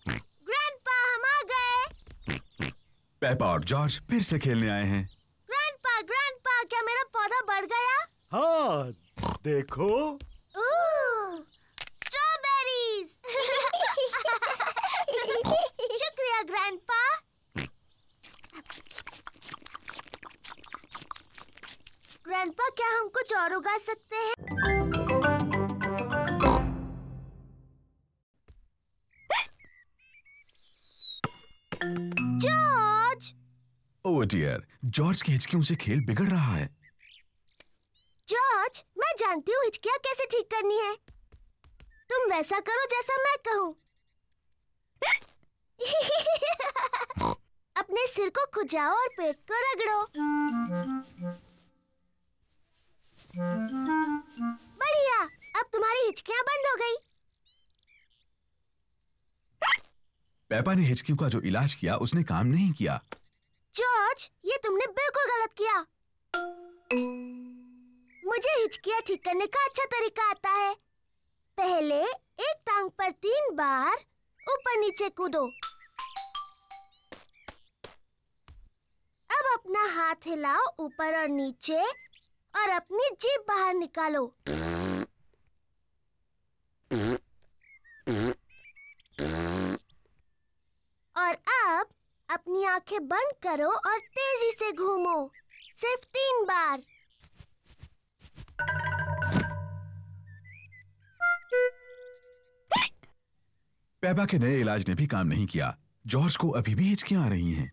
ग्रैंडपा हम आ गए। पेपा और जॉर्ज फिर से खेलने आए हैं। ग्रैंडपा, क्या मेरा पौधा बढ़ गया? हाँ, देखो। स्ट्रॉबेरीज। शुक्रिया ग्रैंडपा। ग्रैंडपा, क्या हम कुछ और उगा सकते हैं? जॉर्ज! ओह डियर, जॉर्ज की हिचकियों से खेल बिगड़ रहा है। जॉर्ज, मैं जानती हूँ हिचकियाँ कैसे ठीक करनी है। तुम वैसा करो जैसा मैं कहूँ। अपने सिर को खुजाओ और पेट को रगड़ो। बढ़िया, अब तुम्हारी हिचकियाँ बंद हो गई। पेपा ने हिचकियों का जो इलाज किया उसने काम नहीं किया। जॉर्ज, ये तुमने बिल्कुल गलत किया। मुझे हिचकियाँ ठीक करने का अच्छा तरीका आता है। पहले एक टांग पर 3 बार ऊपर नीचे कूदो। अब अपना हाथ हिलाओ ऊपर और नीचे और अपनी जीभ बाहर निकालो। और अब अपनी आंखें बंद करो और तेजी से घूमो, सिर्फ 3 बार। पेपा के नए इलाज ने भी काम नहीं किया। जॉर्ज को अभी भी हिचकियां आ रही हैं।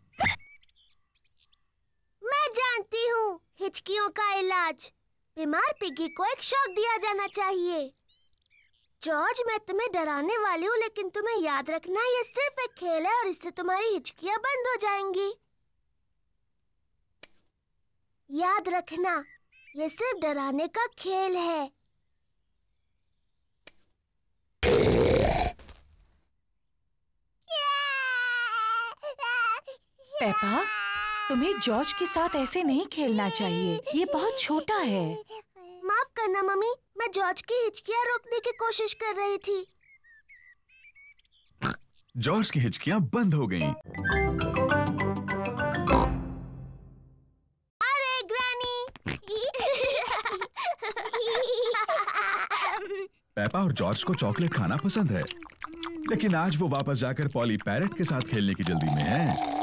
मैं जानती हूँ हिचकियों का इलाज। बीमार पिगी को एक शॉक दिया जाना चाहिए। जॉर्ज, मैं तुम्हें डराने वाली हूँ, लेकिन तुम्हें याद रखना ये सिर्फ एक खेल है और इससे तुम्हारी हिचकियाँ बंद हो जाएंगी। याद रखना, ये सिर्फ डराने का खेल है। पेपा, तुम्हें जॉर्ज के साथ ऐसे नहीं खेलना चाहिए। ये बहुत छोटा है। माफ करना मम्मी, मैं जॉर्ज की हिचकियाँ रोकने की कोशिश कर रही थी। जॉर्ज की हिचकियां बंद हो गईं। अरे ग्रैनी! पेपा और जॉर्ज को चॉकलेट खाना पसंद है, लेकिन आज वो वापस जाकर पॉली पैरेट के साथ खेलने की जल्दी में है।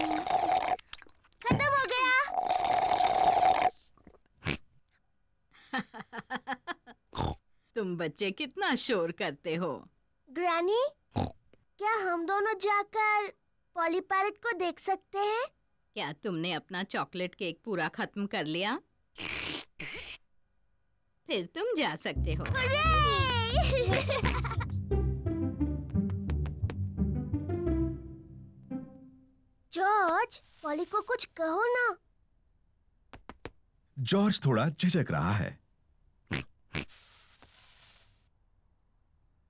खत्म हो गया। तुम बच्चे कितना शोर करते हो। ग्रैनी, क्या हम दोनों जाकर पॉली पैरेट को देख सकते हैं? क्या तुमने अपना चॉकलेट केक पूरा खत्म कर लिया? फिर तुम जा सकते हो। जॉर्ज, पॉली को कुछ कहो ना। जॉर्ज थोड़ा झिझक रहा है।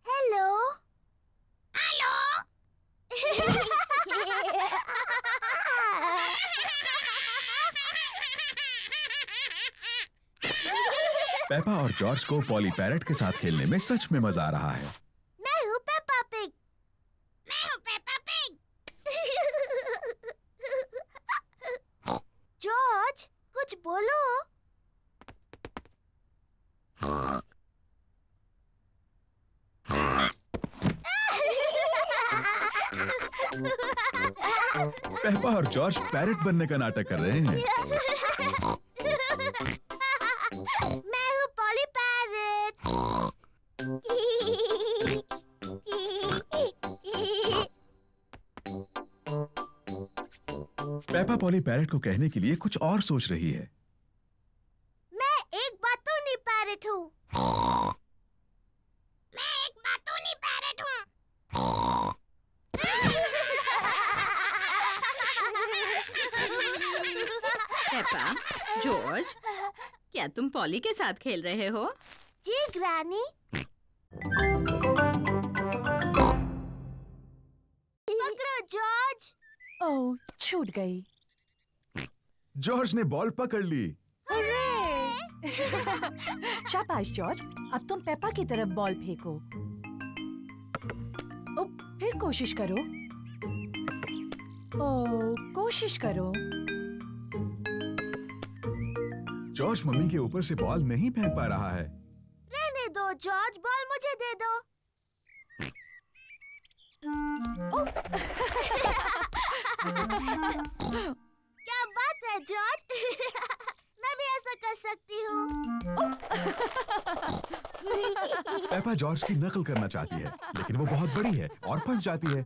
हेलो। हेलो। पेपा और जॉर्ज को पॉली पैरेट के साथ खेलने में सच में मजा आ रहा है। मैं हूँ पेपा पिग। मैं हूँ पेपा पिग। जॉर्ज, कुछ बोलो। पेपा और जॉर्ज पैरेट बनने का नाटक कर रहे हैं। मैं हूँ poly parrot. Peppa poly parrot को कहने के लिए कुछ और सोच रही है। मैं एक बातूनी पैरेट हूँ। मैं एक बातूनी पैरेट हूँ। पेपा, जॉर्ज, क्या तुम पॉली के साथ खेल रहे हो? जी ग्रैनी। पकड़ो जॉर्ज। ओह, छूट गई। जॉर्ज ने बॉल पकड़ ली। शाबाश जॉर्ज, अब तुम पेपा की तरफ बॉल फेंको। ओ, फिर कोशिश करो। ओ, कोशिश करो। जॉर्ज मम्मी के ऊपर से बॉल नहीं फेंक पा रहा है। रहने दो जॉर्ज, बॉल मुझे दे दो। क्या बात है जॉर्ज। मैं भी ऐसा कर सकती हूँ। पेपा जॉर्ज की नकल करना चाहती है, लेकिन वो बहुत बड़ी है और फंस जाती है।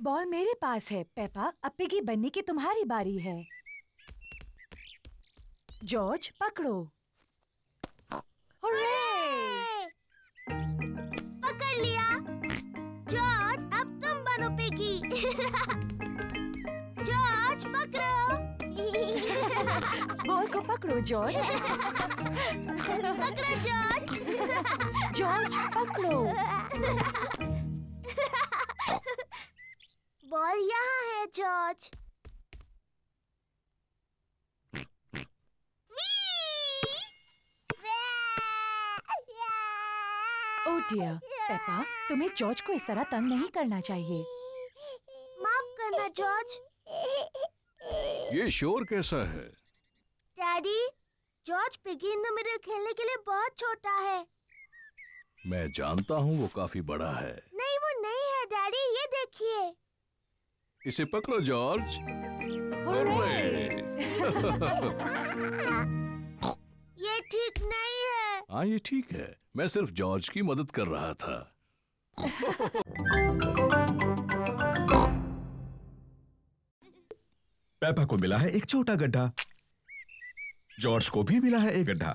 बॉल मेरे पास है पेपा, अब पिगी बनने की तुम्हारी बारी है। जॉर्ज पकड़ो। पकड़ लिया। जॉर्ज अब तुम बनो पिगी। जॉर्ज पकड़ो। बॉल को पकड़ो जॉर्ज। पकड़ो जॉर्ज। जॉर्ज पकड़ो। बॉल यहाँ है जॉर्ज। ओह डियर, पेपा, तुम्हें जॉर्ज को इस तरह तंग नहीं करना चाहिए। माफ करना जॉर्ज। ये शोर कैसा है? Daddy, George piggy in the middle खेलने के लिए बहुत छोटा है। मैं जानता हूँ वो काफी बड़ा है। नहीं वो नहीं है डैडी, ये देखिए। इसे पकड़ो जॉर्ज। ये ठीक नहीं है। हाँ ये ठीक है, मैं सिर्फ जॉर्ज की मदद कर रहा था। पेपा को मिला है एक छोटा गड्ढा। जॉर्ज को भी मिला है एक गड्ढा।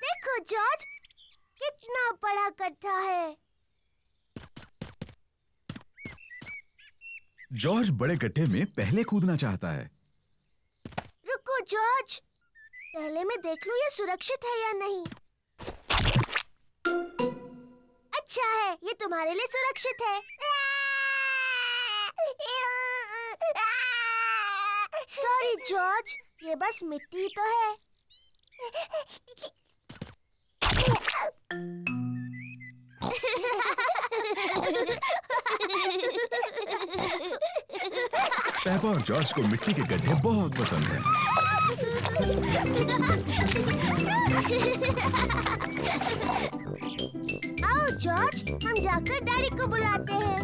देखो जॉर्ज, कितना बड़ा गड्ढा है। जॉर्ज बड़े गड्ढे में पहले कूदना चाहता है। रुको जॉर्ज, पहले मैं देख लूं ये सुरक्षित है या नहीं। अच्छा है, ये तुम्हारे लिए सुरक्षित है। सॉरी जॉर्ज, ये बस मिट्टी तो है। पेपा और जॉर्ज को मिट्टी के गड्ढे बहुत पसंद हैं। आओ जॉर्ज, हम जाकर डैडी को बुलाते हैं।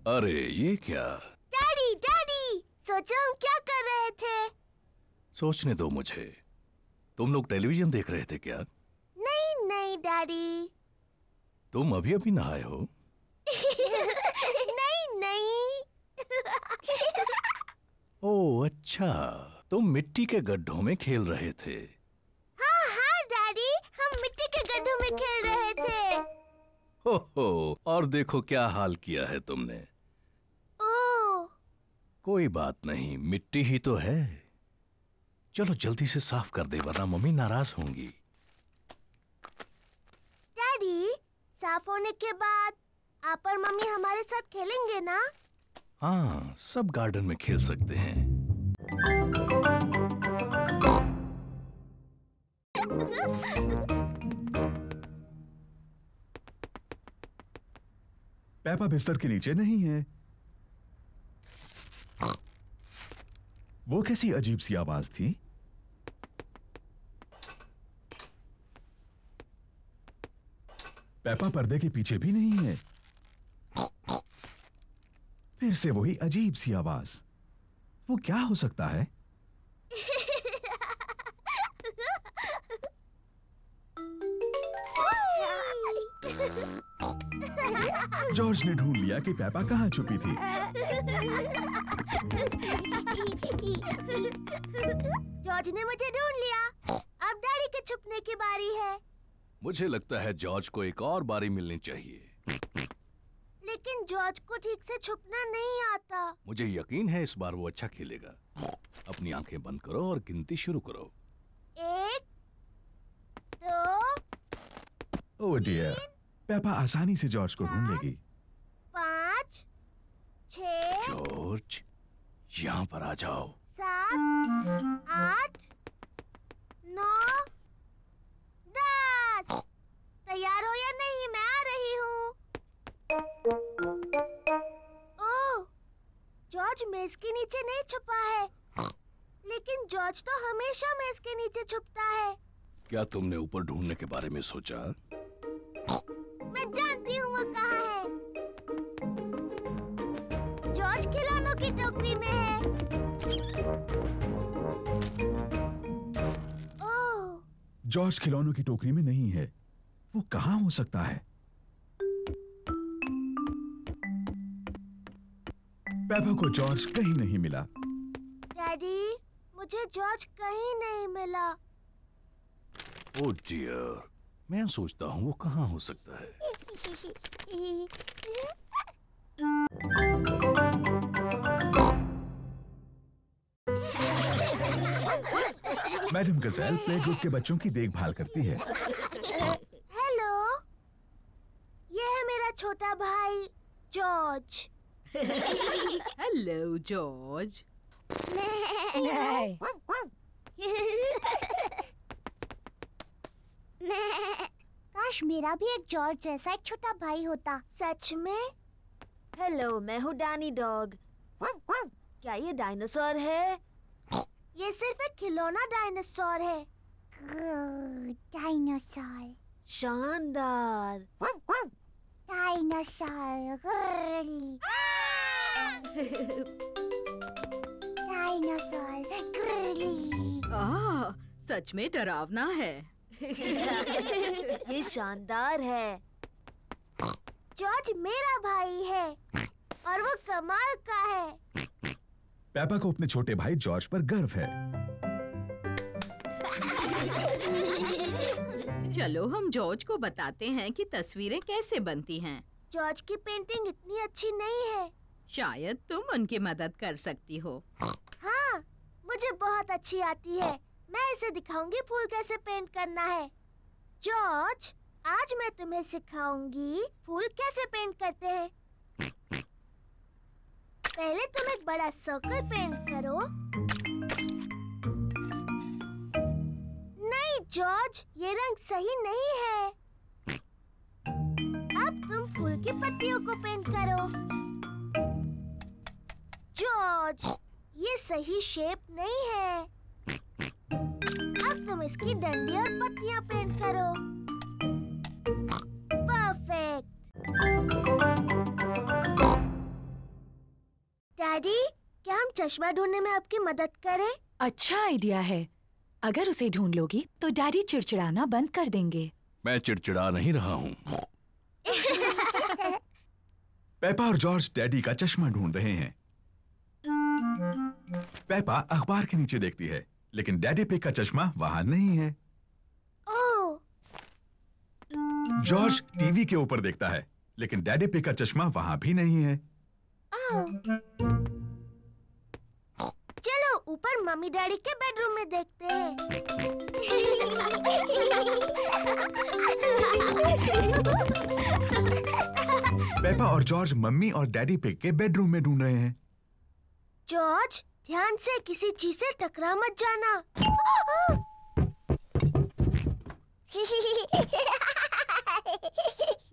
अरे ये क्या? डैडी डैडी, सोचो हम क्या कर रहे थे। सोचने दो मुझे। तुम लोग टेलीविजन देख रहे थे क्या? नहीं नहीं डैडी। तुम अभी अभी नहाए हो? नहीं नहीं। ओह अच्छा, तुम मिट्टी के गड्ढों में खेल रहे थे। हाँ हाँ डैडी, हम मिट्टी के गड्ढों में खेल रहे थे। हो, और देखो क्या हाल किया है तुमने। ओह। कोई बात नहीं, मिट्टी ही तो है। चलो जल्दी से साफ कर दे वरना मम्मी नाराज होंगी। डैडी, साफ होने के बाद आप और मम्मी हमारे साथ खेलेंगे ना? हाँ, सब गार्डन में खेल सकते हैं। पेपा बिस्तर के नीचे नहीं है। वो कैसी अजीब सी आवाज थी? पेपा पर्दे के पीछे भी नहीं है। फिर से वही अजीब सी आवाज। वो क्या हो सकता है? जॉर्ज ने ढूंढ लिया कि पेपा कहाँ छुपी थी। जॉर्ज ने मुझे ढूंढ लिया। अब डैडी के छुपने की बारी है। मुझे लगता है जॉर्ज को एक और बारी मिलनी चाहिए। लेकिन जॉर्ज को ठीक से छुपना नहीं आता। मुझे यकीन है इस बार वो अच्छा खेलेगा। अपनी आंखें बंद करो और गिनती शुरू करो। 1, 2, ओह डियर, पेपा आसानी से जॉर्ज को ढूंढ लेगी। 5, 6, जॉर्ज, यहाँ पर आ जाओ। 7, 8, 9, 10। तैयार हो या नहीं? मैं आ रही हूँ। ओह, जॉर्ज मेज के नीचे नहीं छुपा है। लेकिन जॉर्ज तो हमेशा मेज के नीचे छुपता है। क्या तुमने ऊपर ढूंढने के बारे में सोचा? मैं जानती हूँ वो कहाँ है। जॉर्ज खिलौनों की टोकरी में है। ओह, जॉर्ज खिलौनों की टोकरी में नहीं है। वो कहाँ हो सकता है? पेपा को जॉर्ज कहीं नहीं मिला। डैडी, मुझे जॉर्ज कहीं नहीं मिला। ओह डियर, मैं सोचता हूँ वो कहाँ हो सकता है। मैडम गज़ेल प्ले ग्रुप के बच्चों की देखभाल करती है। हेलो, ये है मेरा छोटा भाई जॉर्ज। Hello George. काश मेरा भी एक जॉर्ज जैसा एक छोटा भाई होता। सच में? हेलो, मैं हूँ डैनी डॉग। क्या ये डायनासोर है? ये सिर्फ एक खिलौना डायनासोर है। डायनासोर। शानदार। डायनासोर। डायनासोर। सच में डरावना है। ये शानदार है। जॉर्ज मेरा भाई है और वो कमाल का है। पेपा को अपने छोटे भाई जॉर्ज पर गर्व है। चलो हम जॉर्ज को बताते हैं कि तस्वीरें कैसे बनती हैं। जॉर्ज की पेंटिंग इतनी अच्छी नहीं है। शायद तुम उनकी मदद कर सकती हो। हाँ, मुझे बहुत अच्छी आती है। मैं इसे दिखाऊंगी फूल कैसे पेंट करना है। जॉर्ज, आज मैं तुम्हें सिखाऊंगी फूल कैसे पेंट करते हैं। पहले तुम एक बड़ा सर्कल पेंट करो। नहीं जॉर्ज, ये रंग सही नहीं है। अब तुम फूल की पत्तियों को पेंट करो। जॉर्ज, ये सही शेप नहीं है। अब तुम इसकी डंडी और पत्तियां पेंट करो। परफेक्ट। डैडी, क्या हम चश्मा ढूंढने में आपकी मदद करें? अच्छा आइडिया है। अगर उसे ढूंढ लोगी तो डैडी चिड़चिड़ाना बंद कर देंगे। मैं चिड़चिड़ा नहीं रहा हूँ। पेपा और जॉर्ज डैडी का चश्मा ढूंढ रहे हैं। पेपा अखबार के नीचे देखती है, लेकिन डैडी पिग का चश्मा वहां नहीं है। ओह! जॉर्ज टीवी के ऊपर देखता है, लेकिन डैडी पिग का चश्मा वहां भी नहीं है। चलो ऊपर मम्मी डैडी के बेडरूम में देखते हैं। पेपा और जॉर्ज मम्मी और डैडी पिग के बेडरूम में ढूंढ रहे हैं। जॉर्ज, ध्यान से किसी चीज से टकरा मत जाना।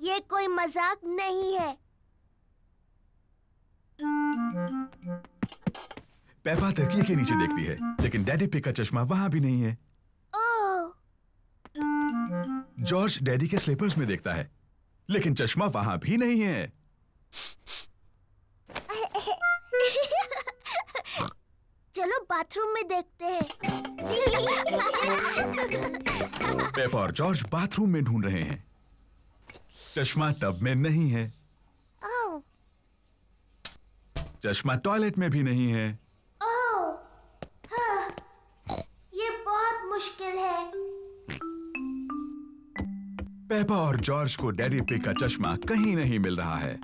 ये कोई मजाक नहीं है। पेपा तकिए के नीचे देखती है, लेकिन डैडी पिग का चश्मा वहां भी नहीं है। ओह! जॉर्ज डैडी के स्लीपर्स में देखता है, लेकिन चश्मा वहां भी नहीं है। चलो बाथरूम में देखते हैं। पेपा और जॉर्ज बाथरूम में ढूंढ रहे हैं। चश्मा टब में नहीं है। ओह, चश्मा टॉयलेट में भी नहीं है। ओह, हाँ, ये बहुत मुश्किल है। पेपा और जॉर्ज को डैडी पिग का चश्मा कहीं नहीं मिल रहा है।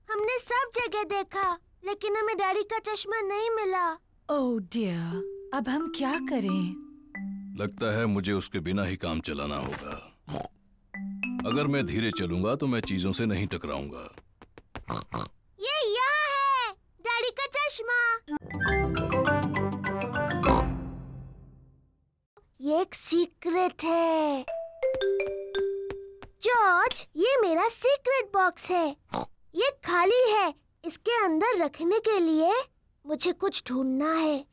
हमने सब जगह देखा, लेकिन हमें डैडी का चश्मा नहीं मिला। ओह डियर, अब हम क्या करें? लगता है मुझे उसके बिना ही काम चलाना होगा। अगर मैं धीरे चलूंगा तो मैं चीजों से नहीं टकराऊंगा। ये यहाँ है, डैडी का चश्मा। ये एक सीक्रेट है। जॉर्ज, ये मेरा सीक्रेट बॉक्स है। ये खाली है। इसके अंदर रखने के लिए मुझे कुछ ढूंढना है।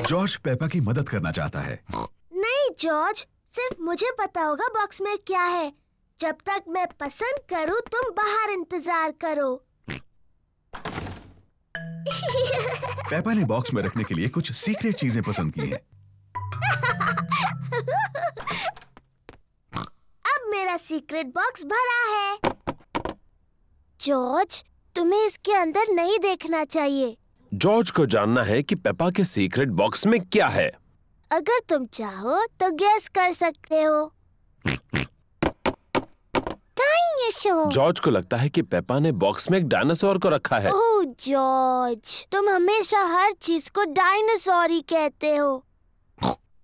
जॉर्ज पेपा की मदद करना चाहता है। नहीं जॉर्ज, सिर्फ मुझे पता होगा बॉक्स में क्या है। जब तक मैं पसंद करूं, तुम बाहर इंतजार करो। पेपा ने बॉक्स में रखने के लिए कुछ सीक्रेट चीजें पसंद की हैं। अब मेरा सीक्रेट बॉक्स भरा है। जॉर्ज, तुम्हें इसके अंदर नहीं देखना चाहिए। जॉर्ज को जानना है कि पेपा के सीक्रेट बॉक्स में क्या है। अगर तुम चाहो तो गेस कर सकते हो। जॉर्ज को लगता है कि पेपा ने बॉक्स में एक डायनासोर को रखा है। ओह जॉर्ज, तुम हमेशा हर चीज को डायनासोर ही कहते हो।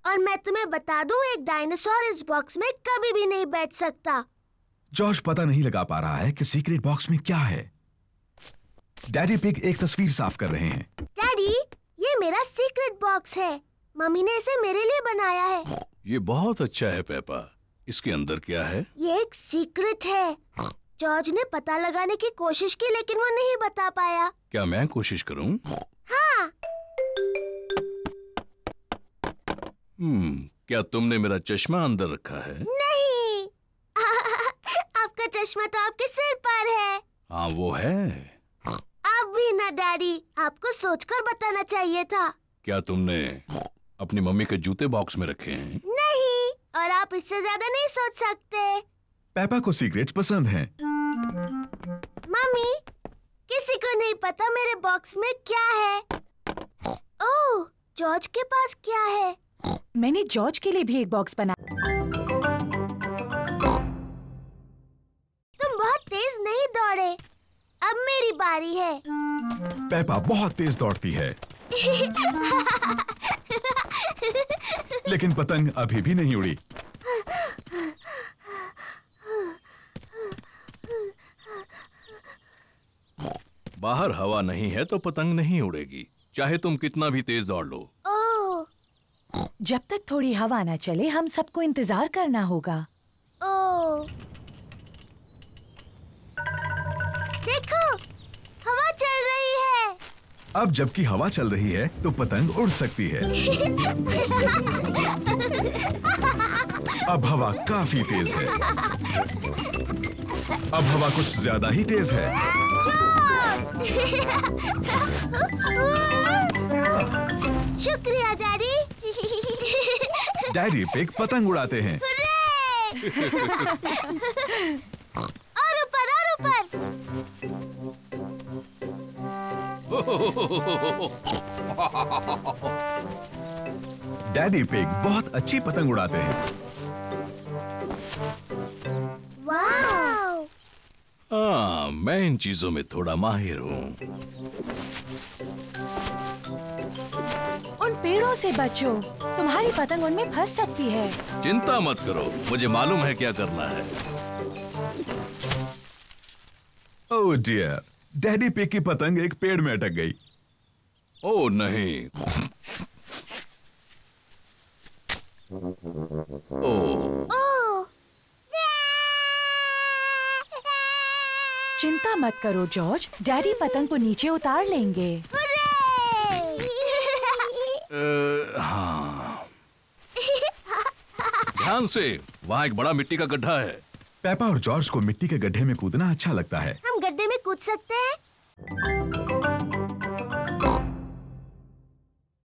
और मैं तुम्हें बता दूं, एक डायनासोर इस बॉक्स में कभी भी नहीं बैठ सकता। जॉर्ज पता नहीं लगा पा रहा है कि सीक्रेट बॉक्स में क्या है। डैडी पिग एक तस्वीर साफ कर रहे हैं। डैडी, ये मेरा सीक्रेट बॉक्स है। मम्मी ने इसे मेरे लिए बनाया है। ये बहुत अच्छा है पेपा। इसके अंदर क्या है? ये एक सीक्रेट है। जॉर्ज ने पता लगाने की कोशिश की, लेकिन वो नहीं बता पाया। क्या मैं कोशिश करूं? हाँ। क्या तुमने मेरा चश्मा अंदर रखा है? नहीं। आपका चश्मा तो आपके सिर पर है। हाँ वो है। अब भी ना डैडी, आपको सोचकर बताना चाहिए था। क्या तुमने अपनी मम्मी के जूते बॉक्स में रखे हैं? नहीं, और आप इससे ज्यादा नहीं सोच सकते। पेपा को सीक्रेट्स पसंद हैं। मम्मी, किसी को नहीं पता मेरे बॉक्स में क्या है। ओह, जॉर्ज के पास क्या है? मैंने जॉर्ज के लिए भी एक बॉक्स बना। तुम बहुत तेज नहीं दौड़े। अब मेरी बारी है। पेपा बहुत तेज दौड़ती है। लेकिन पतंग अभी भी नहीं उड़ी। बाहर हवा नहीं है तो पतंग नहीं उड़ेगी, चाहे तुम कितना भी तेज दौड़ लो। जब तक थोड़ी हवा ना चले, हम सबको इंतजार करना होगा। ओह, देखो, हवा चल रही है। अब जबकि हवा चल रही है तो पतंग उड़ सकती है। अब हवा काफी तेज है। अब हवा कुछ ज्यादा ही तेज है। शुक्रिया डैडी। डैडी पिग पतंग उड़ाते हैं। और ऊपर और ऊपर। डैडी पिग बहुत अच्छी पतंग उड़ाते हैं। वाव! हाँ, मैं इन चीजों में थोड़ा माहिर हूँ। उन पेड़ों से बचो, तुम्हारी पतंग उनमें फंस सकती है। चिंता मत करो, मुझे मालूम है क्या करना है। ओह डियर, डैडी पिग की पतंग एक पेड़ में अटक गई। ओह नहीं। ओह, चिंता मत करो जॉर्ज, डैडी पतंग को नीचे उतार लेंगे। हाँ। ध्यान से। वहाँ एक बड़ा मिट्टी का गड्ढा है। पेपा और जॉर्ज को मिट्टी के गड्ढे में कूदना अच्छा लगता है। हम गड्ढे में कूद सकते हैं?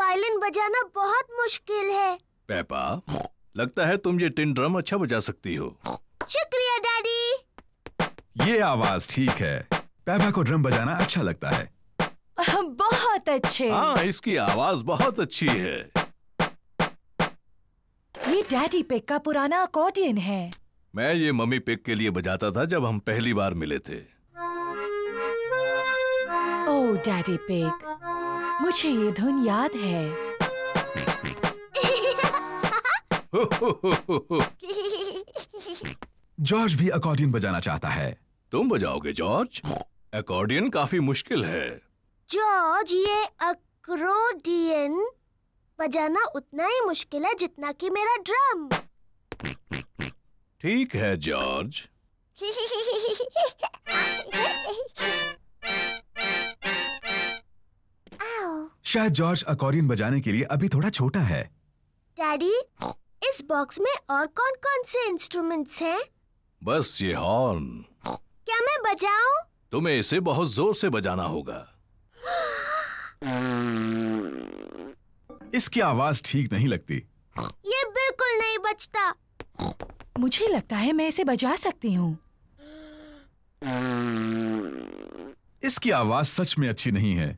वायलिन बजाना बहुत मुश्किल है। पेपा, लगता है तुम ये टिन ड्रम अच्छा बजा सकती हो। शुक्रिया डैडी। ये आवाज ठीक है। पेपा को ड्रम बजाना अच्छा लगता है। बहुत अच्छे। हाँ, इसकी आवाज बहुत अच्छी है। ये डैडी पिग का पुराना अकॉर्डियन है। मैं ये मम्मी पिग के लिए बजाता था जब हम पहली बार मिले थे। ओह डैडी पिग, मुझे ये धुन याद है। जॉर्ज भी अकॉर्डियन बजाना चाहता है। तुम बजाओगे जॉर्ज? अकॉर्डियन काफी मुश्किल है। जॉर्ज, ये अकॉर्डियन बजाना उतना ही मुश्किल है जितना कि मेरा ड्रम। ठीक है जॉर्ज। शायद जॉर्ज अकॉर्डियन बजाने के लिए अभी थोड़ा छोटा है। डैडी, इस बॉक्स में और कौन-कौन से इंस्ट्रूमेंट्स हैं? बस ये हॉर्न। क्या मैं बजाऊं? तुम्हें इसे बहुत जोर से बजाना होगा। इसकी आवाज ठीक नहीं लगती। ये बिल्कुल नहीं बजता। मुझे लगता है मैं इसे बजा सकती हूँ। इसकी आवाज सच में अच्छी नहीं है।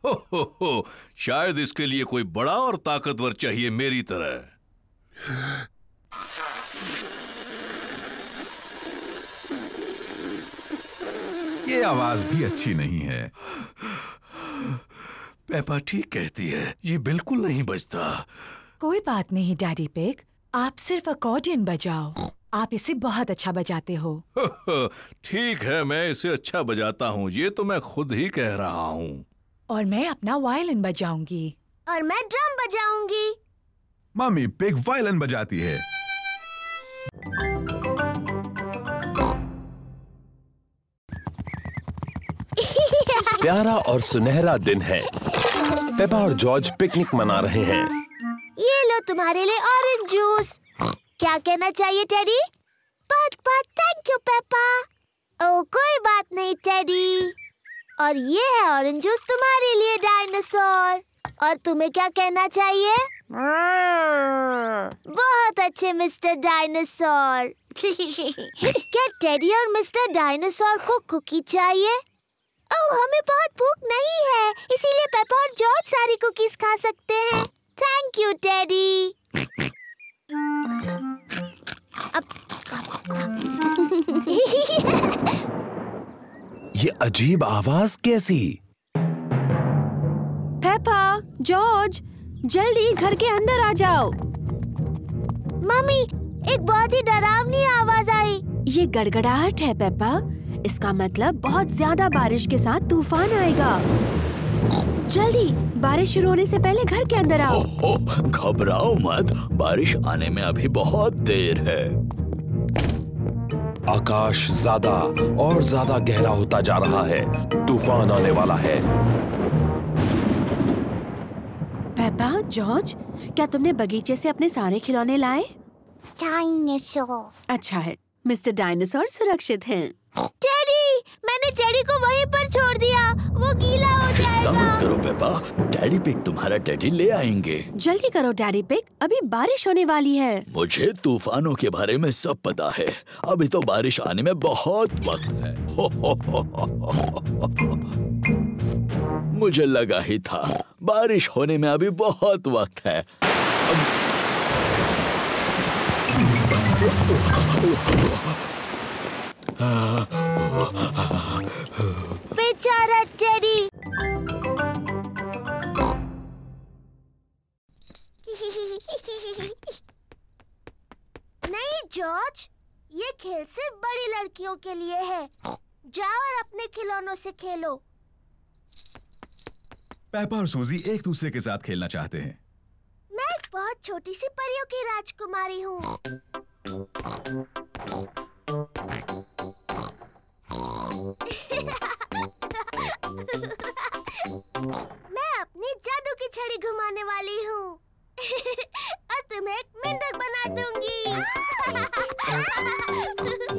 हो, शायद इसके लिए कोई बड़ा और ताकतवर चाहिए मेरी तरह। ये आवाज भी अच्छी नहीं है। पेपा ठीक कहती है, ये बिल्कुल नहीं बजता। कोई बात नहीं डैडी पिग, आप सिर्फ अकॉर्डियन बजाओ। आप इसे बहुत अच्छा बजाते हो। ठीक है, मैं इसे अच्छा बजाता हूँ, ये तो मैं खुद ही कह रहा हूँ। और मैं अपना वायलिन बजाऊंगी। और मैं ड्रम बजाऊंगी। मम्मी पिग वायलिन बजाती है। प्यारा और सुनहरा दिन है। पेपा और जॉर्ज पिकनिक मना रहे हैं। ये लो तुम्हारे लिए ऑरेंज जूस। क्या कहना चाहिए टेडी? बहुत थैंक यू पेपा। ओह कोई बात नहीं टेडी। और ये है ऑरेंज जूस तुम्हारे लिए डायनासोर। और तुम्हें क्या कहना चाहिए? बहुत अच्छे मिस्टर डायनासोर। क्या टेडी और मिस्टर डायनासोर को कुकी चाहिए? ओह हमें बहुत भूख नहीं है, इसीलिए पेपा और जॉर्ज सारी कुकीज खा सकते हैं। Thank you teddy. ये अजीब आवाज कैसी? पेपा, जॉर्ज, जल्दी घर के अंदर आ जाओ। मम्मी, एक बहुत ही डरावनी आवाज आई। ये गड़गड़ाहट है पेपा। इसका मतलब बहुत ज्यादा बारिश के साथ तूफान आएगा। जल्दी, बारिश शुरू होने से पहले घर के अंदर आओ। घबराओ मत, बारिश आने में अभी बहुत देर है। आकाश ज्यादा और ज्यादा गहरा होता जा रहा है। तूफान आने वाला है। पेपा, जॉर्ज, क्या तुमने बगीचे से अपने सारे खिलौने लाए? डायनासोर। अच्छा है, मिस्टर डायनासोर सुरक्षित हैं। टेडी, मैंने टेडी को वहीं पर छोड़ दिया, वो गीला हो जाएगा। मत करो पेपा, डैडी पिग तुम्हारा टेडी ले आएंगे। जल्दी करो डैडी पिग, अभी बारिश होने वाली है। मुझे तूफानों के बारे में सब पता है। अभी तो बारिश आने में बहुत वक्त है। मुझे लगा ही था, बारिश होने में अभी बहुत वक्त है। बेचारा टेडी। नहीं जॉर्ज, ये खेल सिर्फ बड़ी लड़कियों के लिए है। जाओ और अपने खिलौनों से खेलो। पेपा और सूजी एक दूसरे के साथ खेलना चाहते हैं। मैं एक बहुत छोटी सी परियों की राजकुमारी हूँ। मैं अपनी जादू की छड़ी घुमाने वाली हूँ और तुम्हें एक मेंढक बना दूंगी।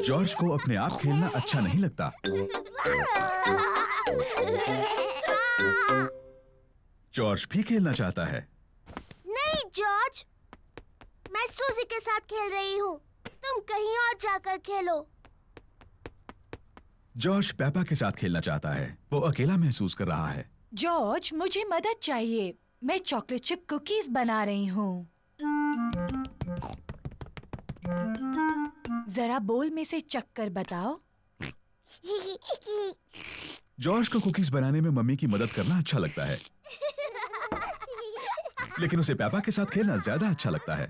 जॉर्ज को अपने आप खेलना अच्छा नहीं लगता। जॉर्ज भी खेलना चाहता है। नहीं जॉर्ज, मैं सूजी के साथ खेल रही हूँ। तुम कहीं और जाकर खेलो। जॉर्ज पेपा के साथ खेलना चाहता है। वो अकेला महसूस कर रहा है। जॉर्ज, मुझे मदद चाहिए। मैं चॉकलेट चिप कुकीज बना रही हूँ। जरा बोल में से चक्कर बताओ। जॉर्ज को कुकीज बनाने में मम्मी की मदद करना अच्छा लगता है, लेकिन उसे पेपा के साथ खेलना ज्यादा अच्छा लगता है।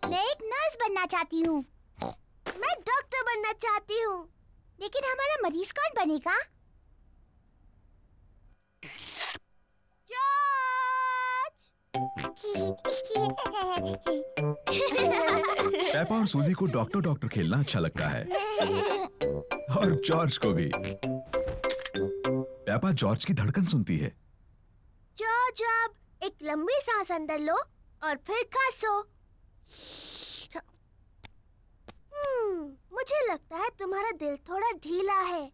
मैं एक नर्स बनना चाहती हूँ। मैं डॉक्टर बनना चाहती हूँ। लेकिन हमारा मरीज कौन बनेगा? पेपा और सूजी को डॉक्टर डॉक्टर खेलना अच्छा लगता है, और जॉर्ज को भी। पेपा जॉर्ज की धड़कन सुनती है। जॉर्ज, अब एक लंबी सांस अंदर लो और फिर खांसो। मुझे लगता है तुम्हारा दिल थोड़ा ढीला है।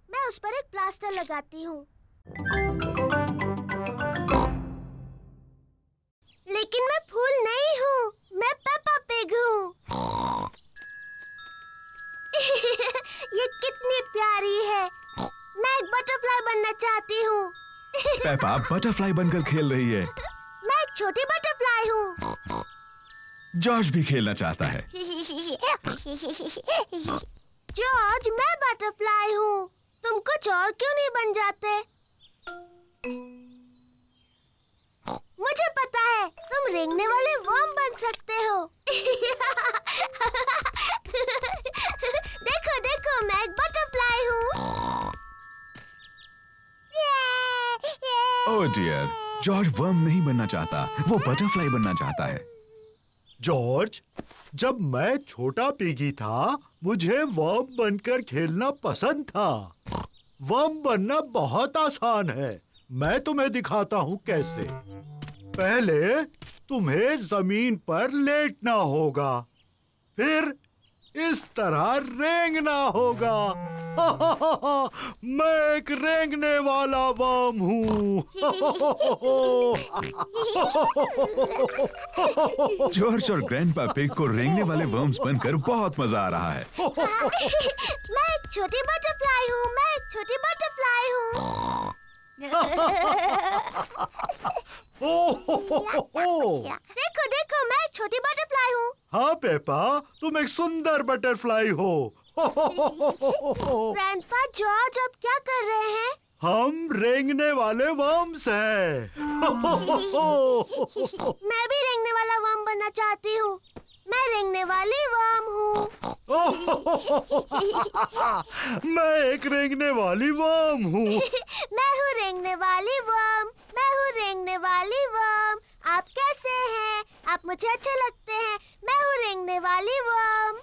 मैं उस पर एक प्लास्टर लगाती हूँ। लेकिन मैं फूल नहीं हूँ, मैं पेपा पिग हूँ। ये कितनी प्यारी है। मैं एक बटरफ्लाई बनना चाहती हूँ। पेपा बटरफ्लाई बनकर खेल रही है। मैं एक छोटी बटरफ्लाई हूँ। जॉर्ज भी खेलना चाहता है। जॉर्ज, मैं बटरफ्लाई हूँ। तुम कुछ और क्यों नहीं बन जाते? मुझे पता है, तुम रेंगने वाले वर्म बन सकते हो। देखो देखो, मैं एक बटरफ्लाई हूँ। ओह डियर, जॉर्ज वर्म नहीं बनना चाहता, वो बटरफ्लाई बनना चाहता है। जॉर्ज, जब मैं छोटा पिगी था, मुझे वर्म बनकर खेलना पसंद था। वर्म बनना बहुत आसान है। मैं तुम्हें दिखाता हूँ कैसे। पहले तुम्हें जमीन पर लेटना होगा, फिर इस तरह रेंगना होगा। मैं एक रेंगने वाला वर्म हूँ। जॉर्ज और ग्रैंडपा पिग को रेंगने वाले वर्म्स बनकर बहुत मजा आ रहा है। मैं एक छोटी बटरफ्लाई हूँ। मैं एक छोटी बटरफ्लाई हूँ। देखो देखो, मैं एक छोटी बटरफ्लाई हूँ। हाँ पेपा, तुम एक सुंदर बटरफ्लाई हो। ग्रैंडपा, जॉर्ज अब क्या कर रहे हैं? हम रेंगने वाले वर्म्स हैं। मैं भी रेंगने वाला वर्म बनना चाहती हूँ। मैं रेंगने वाली वर्म हूँ। मैं एक रेंगने वाली वर्म हूँ। मैं हूँ रेंगने वाली वर्म। मैं हूँ रेंगने वाली वर्म। आप कैसे हैं? आप मुझे अच्छे लगते हैं। मैं हूँ रेंगने वाली वर्म।